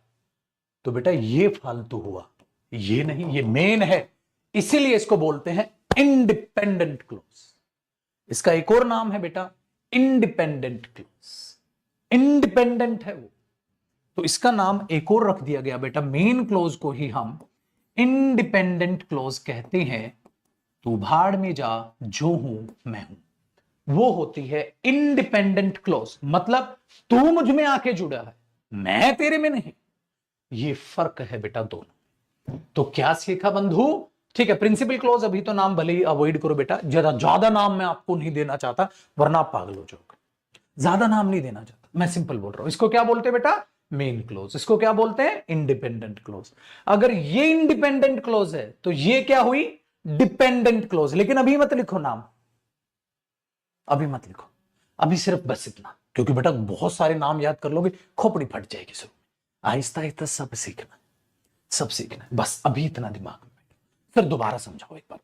तो बेटा ये फालतू हुआ, ये नहीं, ये मेन है, इसीलिए इसको बोलते हैं इंडिपेंडेंट क्लोज। इसका एक और नाम है बेटा इंडिपेंडेंट क्लोज, इंडिपेंडेंट है वो, तो इसका नाम एक और रख दिया गया बेटा, मेन क्लोज को ही हम इंडिपेंडेंट क्लोज कहते हैं। तू भाड़ में जा जो हूं मैं हूं, वो होती है इंडिपेंडेंट क्लोज, मतलब तू मुझ में आके जुड़ा है, मैं तेरे में नहीं। ये फर्क है बेटा दोनों। तो क्या सीखा बंधु, ठीक है। प्रिंसिपल क्लोज अभी तो नाम भले ही अवॉइड करो बेटा, ज्यादा नाम मैं आपको नहीं देना चाहता वरना आप पागल हो जाओगे, ज्यादा नाम नहीं देना चाहता, मैं सिंपल बोल रहा हूं। इसको क्या बोलते हैं बेटा, मेन क्लोज। इसको क्या बोलते हैं, इंडिपेंडेंट क्लोज। अगर ये इंडिपेंडेंट क्लोज है तो ये क्या हुई, डिपेंडेंट क्लोज। लेकिन अभी मत लिखो नाम, अभी मत लिखो, अभी सिर्फ बस इतना, क्योंकि बेटा बहुत सारे नाम याद कर लोगे खोपड़ी फट जाएगी शुरू में। आहिस्ता आहिस्ता सब सीखना, सब सीखना है, बस अभी इतना दिमाग में। फिर दोबारा समझाओ, एक बार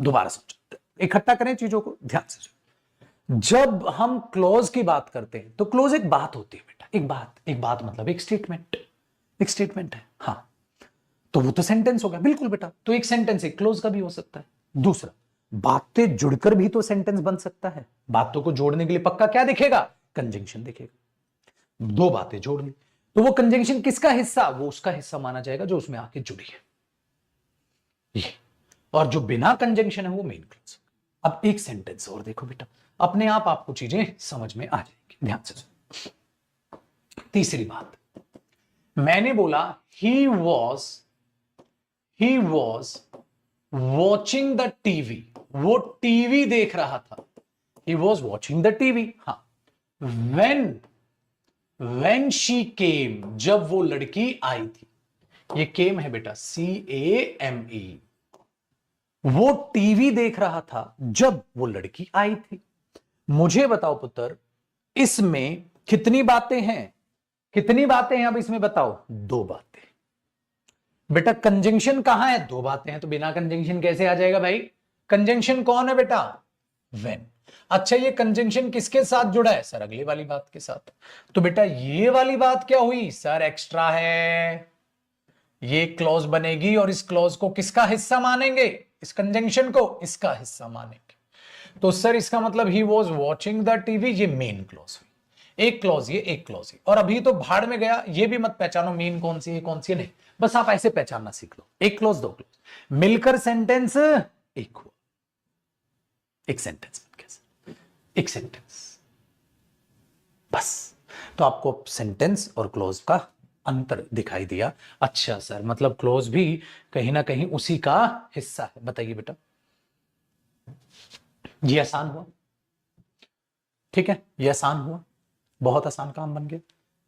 दोबारा समझाओ, इकट्ठा करें चीजों को ध्यान से। जब हम क्लोज की बात करते हैं तो क्लोज एक बात होती है बेटा, एक बात मतलब एक स्टेटमेंट है। हाँ, तो वो तो सेंटेंस हो गया, बिल्कुल बेटा। तो एक सेंटेंस एक क्लोज का भी हो सकता है। दूसरा, बातें जुड़कर भी तो सेंटेंस बन सकता है। बातों को जोड़ने के लिए पक्का क्या दिखेगा? कंजंक्शन दिखेगा। दो बातें जोड़ ली तो वो कंजंक्शन किसका हिस्सा? वो उसका हिस्सा माना जाएगा जो उसमें आके जुड़ी है ये। और जो बिना कंजंक्शन है वो मेन क्लोज। अब एक सेंटेंस और देखो बेटा, अपने आप आपको चीजें समझ में आ जाएंगी। ध्यान से सुनो। तीसरी बात, मैंने बोला ही वॉज वॉचिंग द टीवी। वो टीवी देख रहा था। ही वॉज वॉचिंग द टीवी। हाँ, वेन शी केम, जब वो लड़की आई थी। ये केम है बेटा, CAME। वो टीवी देख रहा था जब वो लड़की आई थी। मुझे बताओ पुत्र, इसमें कितनी बातें हैं? कितनी बातें हैं अब इसमें बताओ? दो बातें। बेटा कंजंक्शन कहां है? दो बातें हैं, तो बिना कंजंक्शन कैसे आ जाएगा भाई? कंजंक्शन कौन है बेटा? व्हेन। अच्छा, ये कंजंक्शन किसके साथ जुड़ा है? सर अगली वाली बात के साथ। तो बेटा ये वाली बात क्या हुई? सर एक्स्ट्रा है। ये क्लॉज बनेगी और इस क्लॉज को किसका हिस्सा मानेंगे? इस कंजंक्शन को इसका हिस्सा मानेंगे। तो सर इसका मतलब ही वॉज वॉचिंग द टीवी, ये मेन क्लॉज हुई। एक क्लॉज ये, एक क्लॉज ये। और अभी तो भाड़ में गया, ये भी मत पहचानो मेन कौन सी है कौन सी है, नहीं। बस आप ऐसे पहचानना सीख लो। एक क्लॉज दो क्लॉज मिलकर सेंटेंस एक हुआ। एक सेंटेंस बन गया, एक सेंटेंस बस। तो आपको सेंटेंस और क्लॉज का अंतर दिखाई दिया। अच्छा सर, मतलब क्लॉज भी कहीं ना कहीं उसी का हिस्सा है। बताइए बेटा, ये आसान हुआ? ठीक है, ये आसान हुआ, बहुत आसान काम बन गया।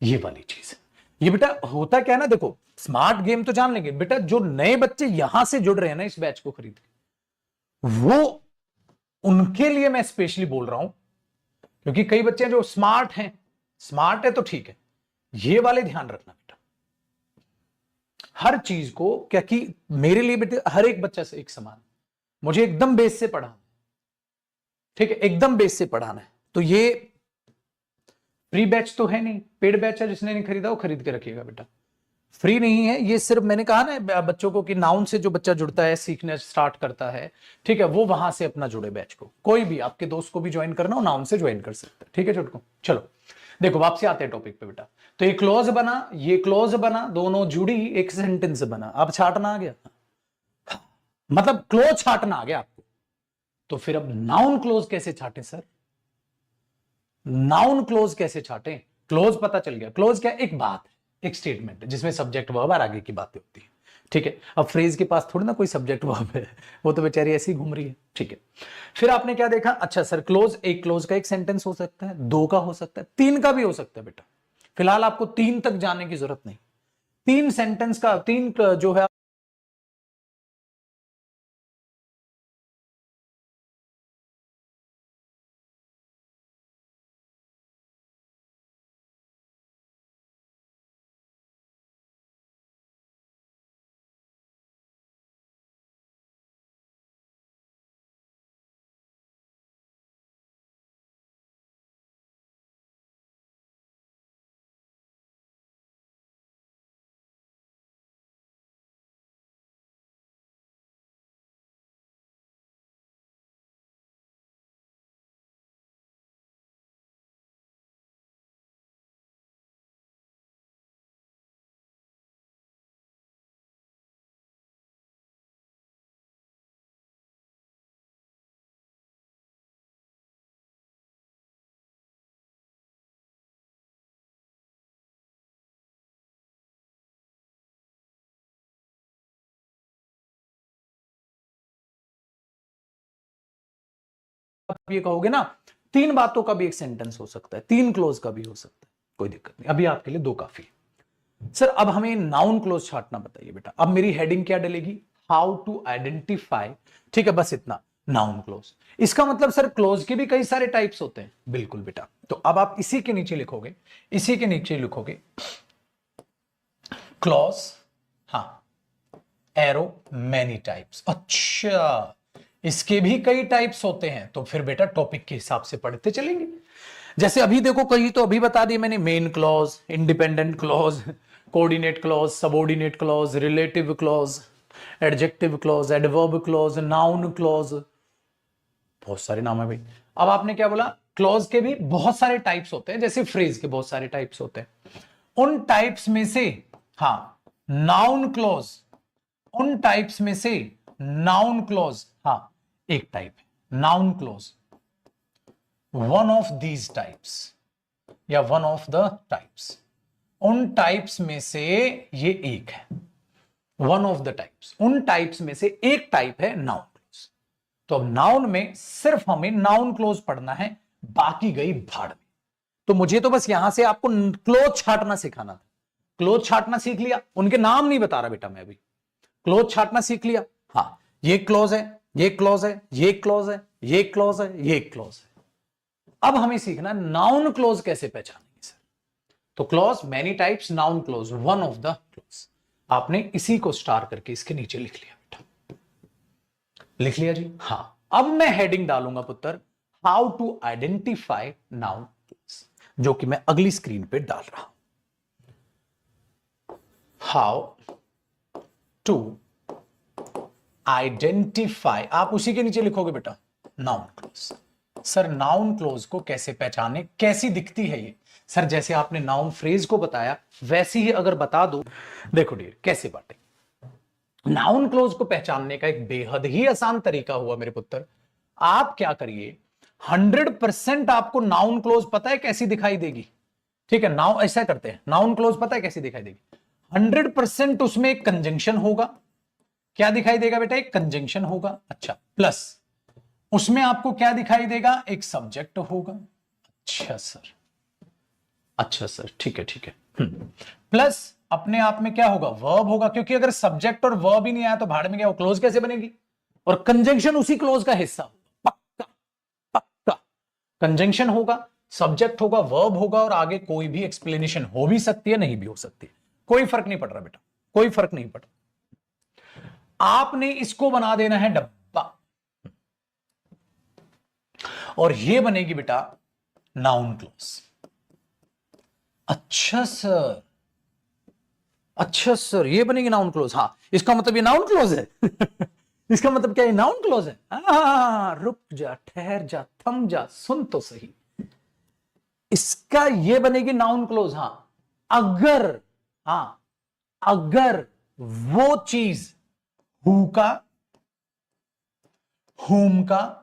ये वाली चीज है ये बेटा। होता क्या है ना, देखो स्मार्ट गेम तो जान लेंगे बेटा, जो नए बच्चे यहां से जुड़ रहे हैं ना इस बैच को खरीद के, वो उनके लिए मैं स्पेशली बोल रहा हूं, क्योंकि कई बच्चे जो स्मार्ट हैं, स्मार्ट है तो ठीक है, ये वाले ध्यान रखना बेटा हर चीज को। क्या कि मेरे लिए बेटे हर एक बच्चा से एक समान, मुझे एकदम बेस से पढ़ाना, ठीक है, एकदम बेस से पढ़ाना है। तो ये फ्री बैच तो है नहीं, पेड बैच है। जिसने नहीं खरीदा वो खरीद के रखिएगा बेटा, फ्री नहीं है ये। सिर्फ मैंने कहा ना बच्चों को कि नाउन से जो बच्चा जुड़ता है, सीखने स्टार्ट करता है, ठीक है, वो वहां से अपना जुड़े बैच को। कोई भी आपके दोस्त को भी ज्वाइन करना हो, नाउन से ज्वाइन कर सकते हैं। ठीक है छोटको, चलो देखो वापसी आते हैं टॉपिक पे बेटा। तो ये क्लोज बना, ये क्लोज बना, दोनों जुड़ी, एक सेंटेंस बना। अब छाटना आ गया, मतलब क्लोज छाटना आ गया आपको। तो फिर अब नाउन क्लोज कैसे छाटे सर? नाउन क्लोज कैसे छाटे? क्लोज पता चल गया। क्लोज क्या? एक बात है, एक स्टेटमेंट है जिसमें सब्जेक्ट वर्ब और आगे की बातें होती है। ठीक है, अब फ्रेज के पास थोड़ी ना कोई सब्जेक्ट वर्ब है, वो तो बेचारी ऐसी घूम रही है। ठीक है, फिर आपने क्या देखा? अच्छा सर क्लोज, एक क्लोज का एक सेंटेंस हो सकता है, दो का हो सकता है, तीन का भी हो सकता है बेटा। फिलहाल आपको तीन तक जाने की जरूरत नहीं। तीन सेंटेंस का, तीन जो है ये कहोगे ना, तीन बातों का भी एक सेंटेंस हो सकता है, तीन क्लोज का भी हो सकता है, कोई दिक्कत नहीं। अभी आपके लिए दो काफी है। सर अब हमें नाउन क्लोज छाटना बताइए बेटा। अब मेरी हेडिंग क्या डलेगी? How to identify. ठीक है, बस इतना, नाउन क्लोज। इसका मतलब सर क्लोज के भी कई सारे टाइप्स होते हैं। बिल्कुल बेटा, तो अब आप इसी के नीचे लिखोगे, इसी के नीचे लिखोगे क्लॉज, हाँ, एरो, मैनी टाइप्स। अच्छा, इसके भी कई टाइप्स होते हैं, तो फिर बेटा टॉपिक के हिसाब से पढ़ते चलेंगे। जैसे अभी देखो, कई तो अभी बता दिए मैंने, main clause, independent clause, coordinate clause, subordinate clause, relative clause, adjective clause, adverb clause, noun clause, बहुत सारे नाम है भाई। अब आपने क्या बोला, क्लॉज के भी बहुत सारे टाइप्स होते हैं, जैसे फ्रेज के बहुत सारे टाइप्स होते हैं। उन टाइप्स में से नाउन क्लॉज, उन टाइप्स में से नाउन क्लॉज एक टाइप है noun clause, one of these types या वन ऑफ द टाइप्स, उन टाइप्स में से ये एक है, वन ऑफ द टाइप्स, उन टाइप्स में से एक टाइप है नाउन क्लॉज। तो अब नाउन में सिर्फ हमें नाउन क्लॉज पढ़ना है, बाकी गई भाड़ में। तो मुझे तो बस यहां से आपको क्लोज छाटना सिखाना था, क्लोज छाटना सीख लिया, उनके नाम नहीं बता रहा बेटा मैं अभी, क्लोज छाटना सीख लिया। ये क्लोज है, ये क्लोज है, ये क्लोज है, ये क्लोज है, ये क्लोज है। अब हमें सीखना नाउन क्लोज कैसे पहचानेंगे सर। तो close many types, noun close one of the close. आपने इसी को स्टार करके इसके नीचे लिख लिया बेटा, लिख लिया जी। अब मैं हेडिंग डालूंगा पुत्र, how to identify noun clause, जो कि मैं अगली स्क्रीन पे डाल रहा हूं। हाउ टू आइडेंटिफाई, आप उसी के नीचे लिखोगे बेटा noun close. Sir noun close को कैसे पहचाने, कैसी दिखती है ये सर? जैसे आपने नाउन फ्रेज को बताया वैसे ही अगर बता दो। देखो डियर, कैसे बातें, नाउन क्लोज को पहचानने का एक बेहद ही आसान तरीका हुआ मेरे पुत्र। आप क्या करिए, 100% आपको नाउन क्लोज पता है कैसी दिखाई देगी, ठीक है? नाउ ऐसा करते हैं, नाउन क्लोज पता है कैसी दिखाई देगी? 100% उसमें एक कंजंक्शन होगा। क्या दिखाई देगा बेटा? एक कंजंक्शन होगा। अच्छा, प्लस उसमें आपको क्या दिखाई देगा? एक सब्जेक्ट होगा। अच्छा सर, अच्छा सर, ठीक है ठीक है। प्लस अपने आप में क्या होगा? वर्ब होगा, क्योंकि अगर सब्जेक्ट और वर्ब ही नहीं आया तो भाड़ में क्या हो, क्लोज कैसे बनेगी? और कंजंक्शन उसी क्लोज का हिस्सा होगा, पक्का पक्का। कंजंक्शन होगा, सब्जेक्ट होगा, वर्ब होगा, और आगे कोई भी एक्सप्लेनेशन हो भी सकती है, नहीं भी हो सकती है, कोई फर्क नहीं पड़ रहा बेटा, कोई फर्क नहीं पड़ रहा। आपने इसको बना देना है डब्बा, और ये बनेगी बेटा नाउन क्लोज। अच्छा सर, अच्छा सर, ये बनेगी नाउन क्लोज। इसका मतलब ये नाउन क्लोज है। इसका मतलब क्या, ये नाउन क्लोज है? रुक जा, ठहर जा, थम जा, सुन तो सही। इसका ये बनेगी नाउन क्लोज। अगर अगर वो चीज हु का, हुम का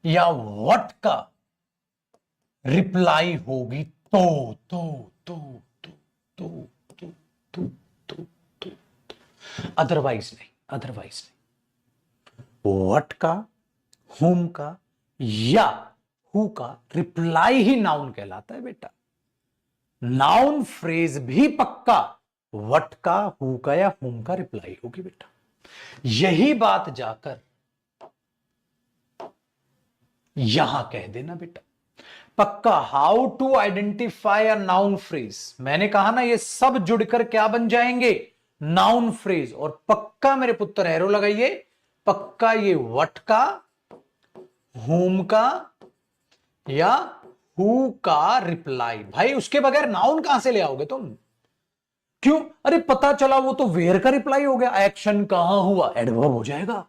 या व्हाट का रिप्लाई होगी तो अदरवाइज नहीं, अदरवाइज नहीं। व्हाट का, हुम का या हु का रिप्लाई ही नाउन कहलाता है बेटा। नाउन फ्रेज भी पक्का व्हाट का, हु का या हुम का रिप्लाई होगी बेटा। यही बात जाकर यहां कह देना बेटा पक्का, how to identify a noun phrase. मैंने कहा ना, ये सब जुड़कर क्या बन जाएंगे? Noun phrase. और पक्का मेरे पुत्र एरो लगाइए, पक्का ये व्हाट का, हुम का या हु का रिप्लाई। भाई उसके बगैर नाउन कहां से ले आओगे तुम? क्यों? अरे पता चला वो तो वेयर का रिप्लाई हो गया। एक्शन कहां हुआ? एडवर्ब हो जाएगा।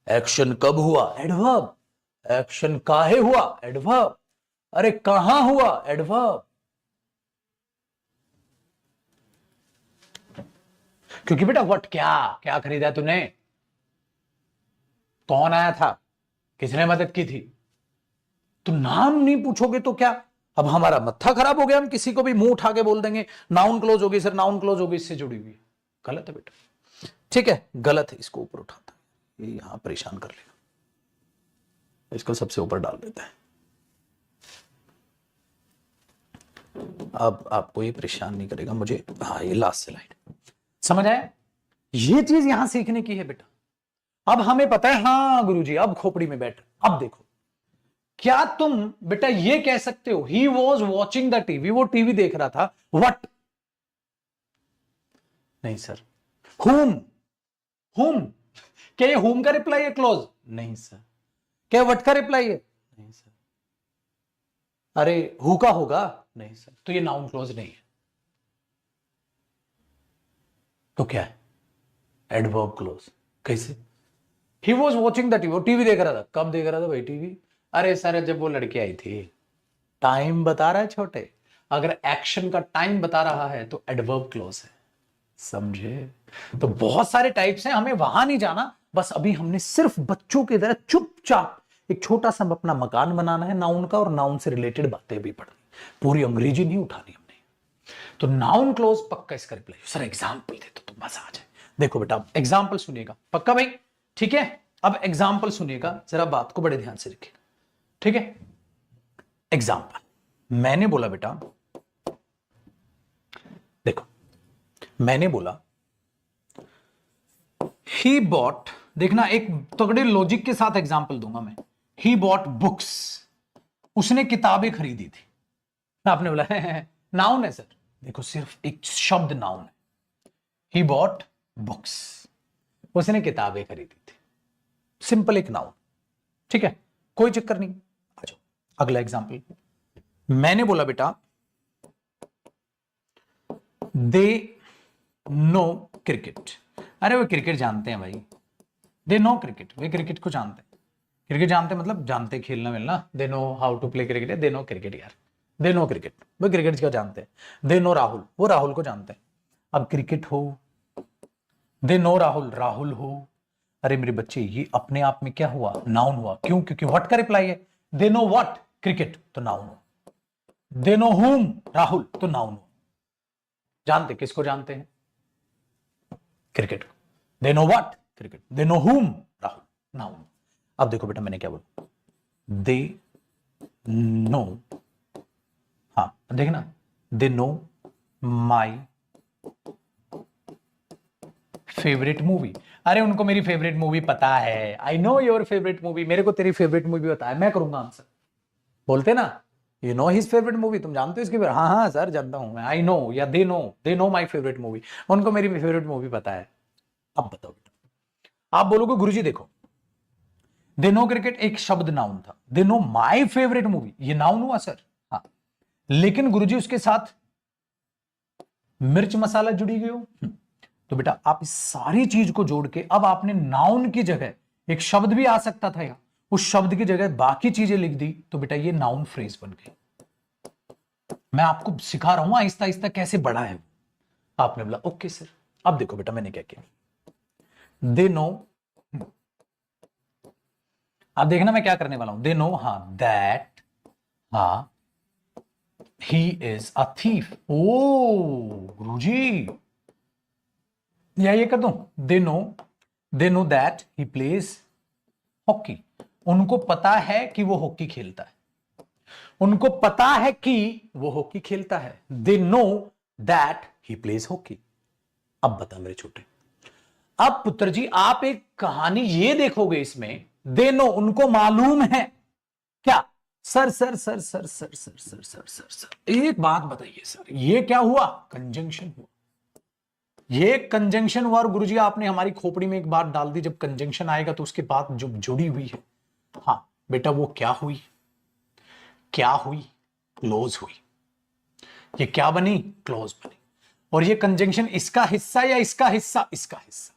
एक्शन कब हुआ? एडवर्ब। एक्शन काहे हुआ? एडवर्ब। अरे कहां हुआ? एडवर्ब। क्योंकि बेटा व्हाट, क्या क्या खरीदा तूने? कौन आया था? किसने मदद की थी? तो नाम नहीं पूछोगे तो क्या? अब हमारा मत्था खराब हो गया, हम किसी को भी मुंह उठा के बोल देंगे नाउन क्लोज होगी सर, नाउन क्लोज होगी, इससे जुड़ी हुई। गलत है बेटा, ठीक है, गलत है। इसको ऊपर उठाता है, ये यहां परेशान कर लेगा, इसको सबसे ऊपर डाल देता है। अब आपको ये परेशान नहीं करेगा मुझे। ये लास्ट स्लाइड समझ आया? ये चीज यहां सीखने की है बेटा। अब हमें पता है, गुरुजी अब खोपड़ी में बैठ। अब देखो, क्या तुम बेटा ये कह सकते हो ही वॉज वॉचिंग द टीवी, वो टीवी देख रहा था, व्हाट? नहीं सर। हुम, हुम क्या ये हुम का रिप्लाई है क्लोज? नहीं सर। क्या व्हाट का रिप्लाई है? नहीं सर। अरे हु का होगा? नहीं सर। तो ये नाउन क्लोज नहीं है, तो क्या है? Adverb clause. कैसे? He was watching the TV, वो टीवी देख रहा था। कब देख रहा था भाई टीवी? अरे सर जब वो लड़की आई थी। टाइम बता रहा है छोटे, अगर एक्शन का टाइम बता रहा है तो एडवर्ब क्लोज है, समझे? तो बहुत सारे टाइप्स हैं, हमें वहां नहीं जाना, बस अभी हमने सिर्फ बच्चों की तरह चुपचाप एक छोटा सा अपना मकान बनाना है नाउन का, और नाउन से रिलेटेड बातें भी पढ़नी, पूरी अंग्रेजी नहीं उठानी हमने। तो नाउन क्लोज पक्का इसका रिप्लाई। सर एग्जाम्पल दे तो मजा आ जाए। देखो बेटा एग्जाम्पल सुनिएगा, पक्का भाई? ठीक है, अब एग्जाम्पल सुनिएगा, जरा बात को बड़े ध्यान से रखिएगा, ठीक है? एग्जाम्पल मैंने बोला बेटा, देखो मैंने बोला ही बॉट, देखना एक तगड़े लॉजिक के साथ एग्जाम्पल दूंगा मैं। ही बॉट बुक्स, उसने किताबें खरीदी थी। आपने बोला नाउन है सर, देखो सिर्फ एक शब्द नाउन है। ही बॉट बुक्स, उसने किताबें खरीदी थी, सिंपल एक नाउन, ठीक है, कोई चक्कर नहीं। आ जाओ अगला एग्जाम्पल। मैंने बोला बेटा दे नो क्रिकेट, अरे वो क्रिकेट जानते हैं भाई, दे नो क्रिकेट, वे क्रिकेट को जानते हैं। क्रिकेट जानते मतलब जानते खेलना मिलना, they know how to play cricket, they know cricket यार, दे नो क्रिकेट, वे क्रिकेट क्या जानते हैं। दे नो राहुल, वो राहुल को जानते हैं। अब क्रिकेट हो, दे नो राहुल, राहुल हो, अरे मेरे बच्चे ये अपने आप में क्या हुआ? नाउन हुआ। क्यों? क्योंकि व्हाट का रिप्लाई है। दे नो व्हाट क्रिकेट, तो नाउन हो। दे नो हुम राहुल, तो नाउन हो। जानते किसको जानते हैं? क्रिकेट को। They know what cricket, they no हुम राहुल, नाउन। अब देखो बेटा मैंने क्या बोला, दे नो, हाँ देखना, they know my favourite movie, अरे उनको मेरी फेवरेट मूवी पता है। I know your favourite movie, मेरे को तेरी फेवरेट मूवी पता है, मैं करूंगा आंसर। बोलते ना you know his favourite movie, तुम जानते हो इसकी? हाँ हाँ सर जानता हूं मैं, आई नो, या they know my favourite movie, उनको मेरी फेवरेट मूवी पता है। अब बताओ बेटा, आप बोलोगे गुरुजी देखो दे नो क्रिकेट एक शब्द नाउन था, they know my favourite movie ये नाउन हुआ सर, हाँ, लेकिन गुरुजी उसके साथ मिर्च मसाला जुड़ी गई हो। तो बेटा आप इस सारी चीज को जोड़ के, अब आपने नाउन की जगह एक शब्द भी आ सकता था, यहाँ उस शब्द की जगह बाकी चीजें लिख दी, तो बेटा ये नाउन फ्रेज बन गई। मैं आपको सिखा रहा हूं आहिस्ता आहिस्ता कैसे बड़ा है। आपने बोला ओके सर। अब देखो बेटा मैंने क्या किया, दे नो, अब देखना मैं क्या करने वाला हूं। दे नो, हाँ, दैट, हाँ, ही इज अ थीफ। ओ गुरुजी, या ये कर दूं, they know that he plays hockey, उनको पता है कि वो हॉकी खेलता है, उनको पता है कि वो हॉकी खेलता है। They know that he plays hockey. अब बता मेरे छोटे, अब पुत्र जी आप एक कहानी ये देखोगे इसमें, दे नो उनको मालूम है क्या? Sir sir sir sir sir sir sir sir sir sir एक बात बताइए सर, ये क्या हुआ? कंजंक्शन हुआ। ये कंजंक्शन हुआ, और गुरुजी आपने हमारी खोपड़ी में एक बात डाल दी, जब कंजंक्शन आएगा तो उसके बाद जो जुड़ी हुई है, हाँ बेटा वो क्या हुई? क्या हुई? क्लोज हुई। ये क्या बनी? क्लोज बनी। और ये कंजंक्शन इसका हिस्सा या इसका हिस्सा? इसका हिस्सा।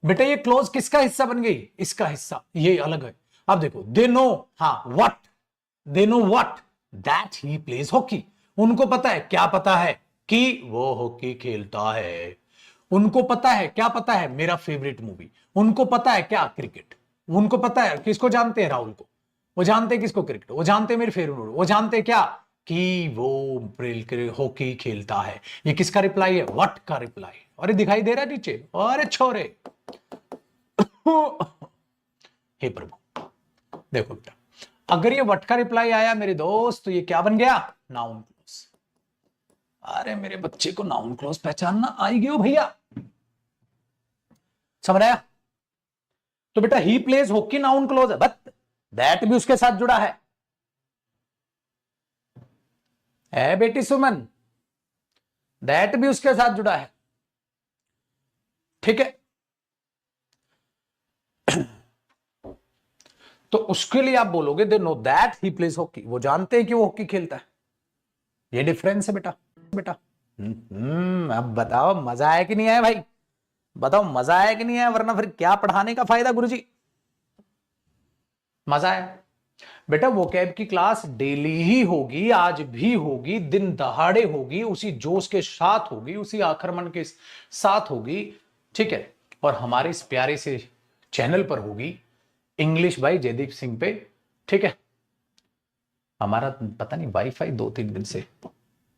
बेटा ये क्लोज किसका हिस्सा बन गई? इसका हिस्सा, ये अलग है। अब देखो दे नो, हाँ what, they know what that he plays hockey, उनको पता है, क्या पता है? कि वो हॉकी खेलता है। उनको पता है, क्या पता है? मेरा फेवरेट मूवी। उनको पता है क्या? क्रिकेट। उनको पता है, किसको जानते हैं? राहुल को। वो जानते हैं किसको? क्रिकेट। वो जानते हैं मेरी फेवरेट मूवी। वो जानते हैं क्या? कि वो हॉकी खेलता है। ये किसका रिप्लाई है? व्हाट का रिप्लाई। अरे दिखाई दे रहा है नीचे? अरे छोरे हे प्रभु, देखो बेटा अगर ये व्हाट का रिप्लाई आया मेरे दोस्त, तो ये क्या बन गया? Noun close. अरे मेरे बच्चे को नाउन क्लोज पहचानना आई गयो भैया, समझ आया? तो बेटा he plays hockey noun close है, बट दैट भी उसके साथ जुड़ा है बेटी सुमन, दैट भी उसके साथ जुड़ा है, ठीक है? तो उसके लिए आप बोलोगे they know that he plays hockey, वो जानते हैं कि वो हॉकी खेलता है। ये डिफरेंस है बेटा। बेटा अब बताओ मजा आया कि नहीं आया भाई, बताओ मजा आया कि नहीं आया, वरना फिर क्या पढ़ाने का फायदा गुरुजी। मजा आया बेटा। वोकैब की क्लास डेली ही होगी, आज भी होगी, दिन दहाड़े होगी, उसी जोश के साथ होगी, उसी आक्रमण के साथ होगी, ठीक है। और हमारे इस प्यारे से चैनल पर होगी, इंग्लिश बाय जयदीप सिंह पे, ठीक है। हमारा पता नहीं वाईफाई 2-3 दिन से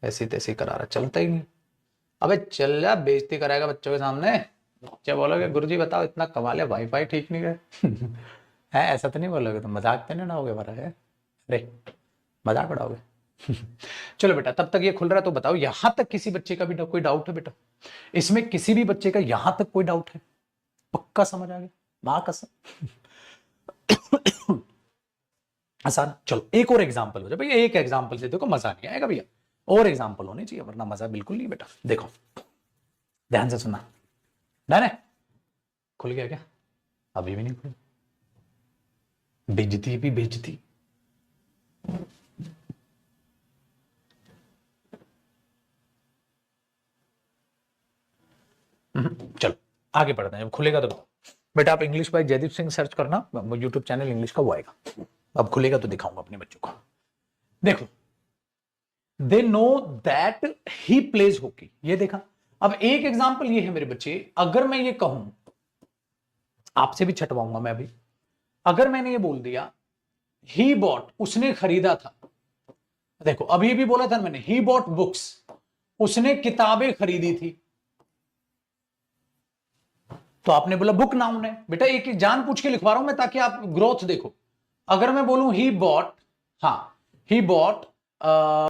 ऐसे तैसे करा रहा, चलता ही नहीं। अबे चल जा, बेइज्जती कराएगा बच्चों के सामने। बच्चे बोलोगे गुरुजी बताओ इतना कमा लिया, वाईफाई ठीक नहीं है है ऐसा तो नहीं बोलोगे, तो मजाक तो नहीं उड़ाओगे हमारा है, अरे मजाक उड़ाओगे चलो बेटा, तब तक ये खुल रहा है तो बताओ यहां तक किसी बच्चे का भी कोई डाउट है बेटा? इसमें किसी भी बच्चे का यहां तक कोई डाउट है? पक्का समझ आ गया मां कसम आसान। चलो एक और एग्जांपल हो जाए भैया, एक एग्जांपल से देखो मजा नहीं आएगा भैया, और एग्जांपल होने चाहिए वरना मजा बिल्कुल नहीं बेटा। देखो ध्यान से सुनना, डन है? खुल गया क्या? अभी भी नहीं खुला, बेइज्जती भी बेइज्जती। चलो आगे बढ़ते हैं, जब खुलेगा तो बताओ बेटा। आप English by Jaydeep Singh search करना, यूट्यूब चैनल इंग्लिश का वो आएगा, अब खुलेगा तो दिखाऊंगा अपने बच्चों को। देखो they know that he plays hockey, ये देखा। अब एक एग्जांपल ये है मेरे बच्चे, अगर मैं ये कहूं, आपसे भी छटवाऊंगा मैं अभी, अगर मैंने ये बोल दिया ही बॉट, उसने खरीदा था, देखो अभी भी बोला था मैंने, ही बॉट बुक्स, उसने किताबें खरीदी थी, तो आपने बोला बुक नाउन है बेटा। एक जान पूछ के लिखवा रहा हूं मैं ताकि आप ग्रोथ देखो। अगर मैं बोलूं ही बॉट, हाँ ही बॉट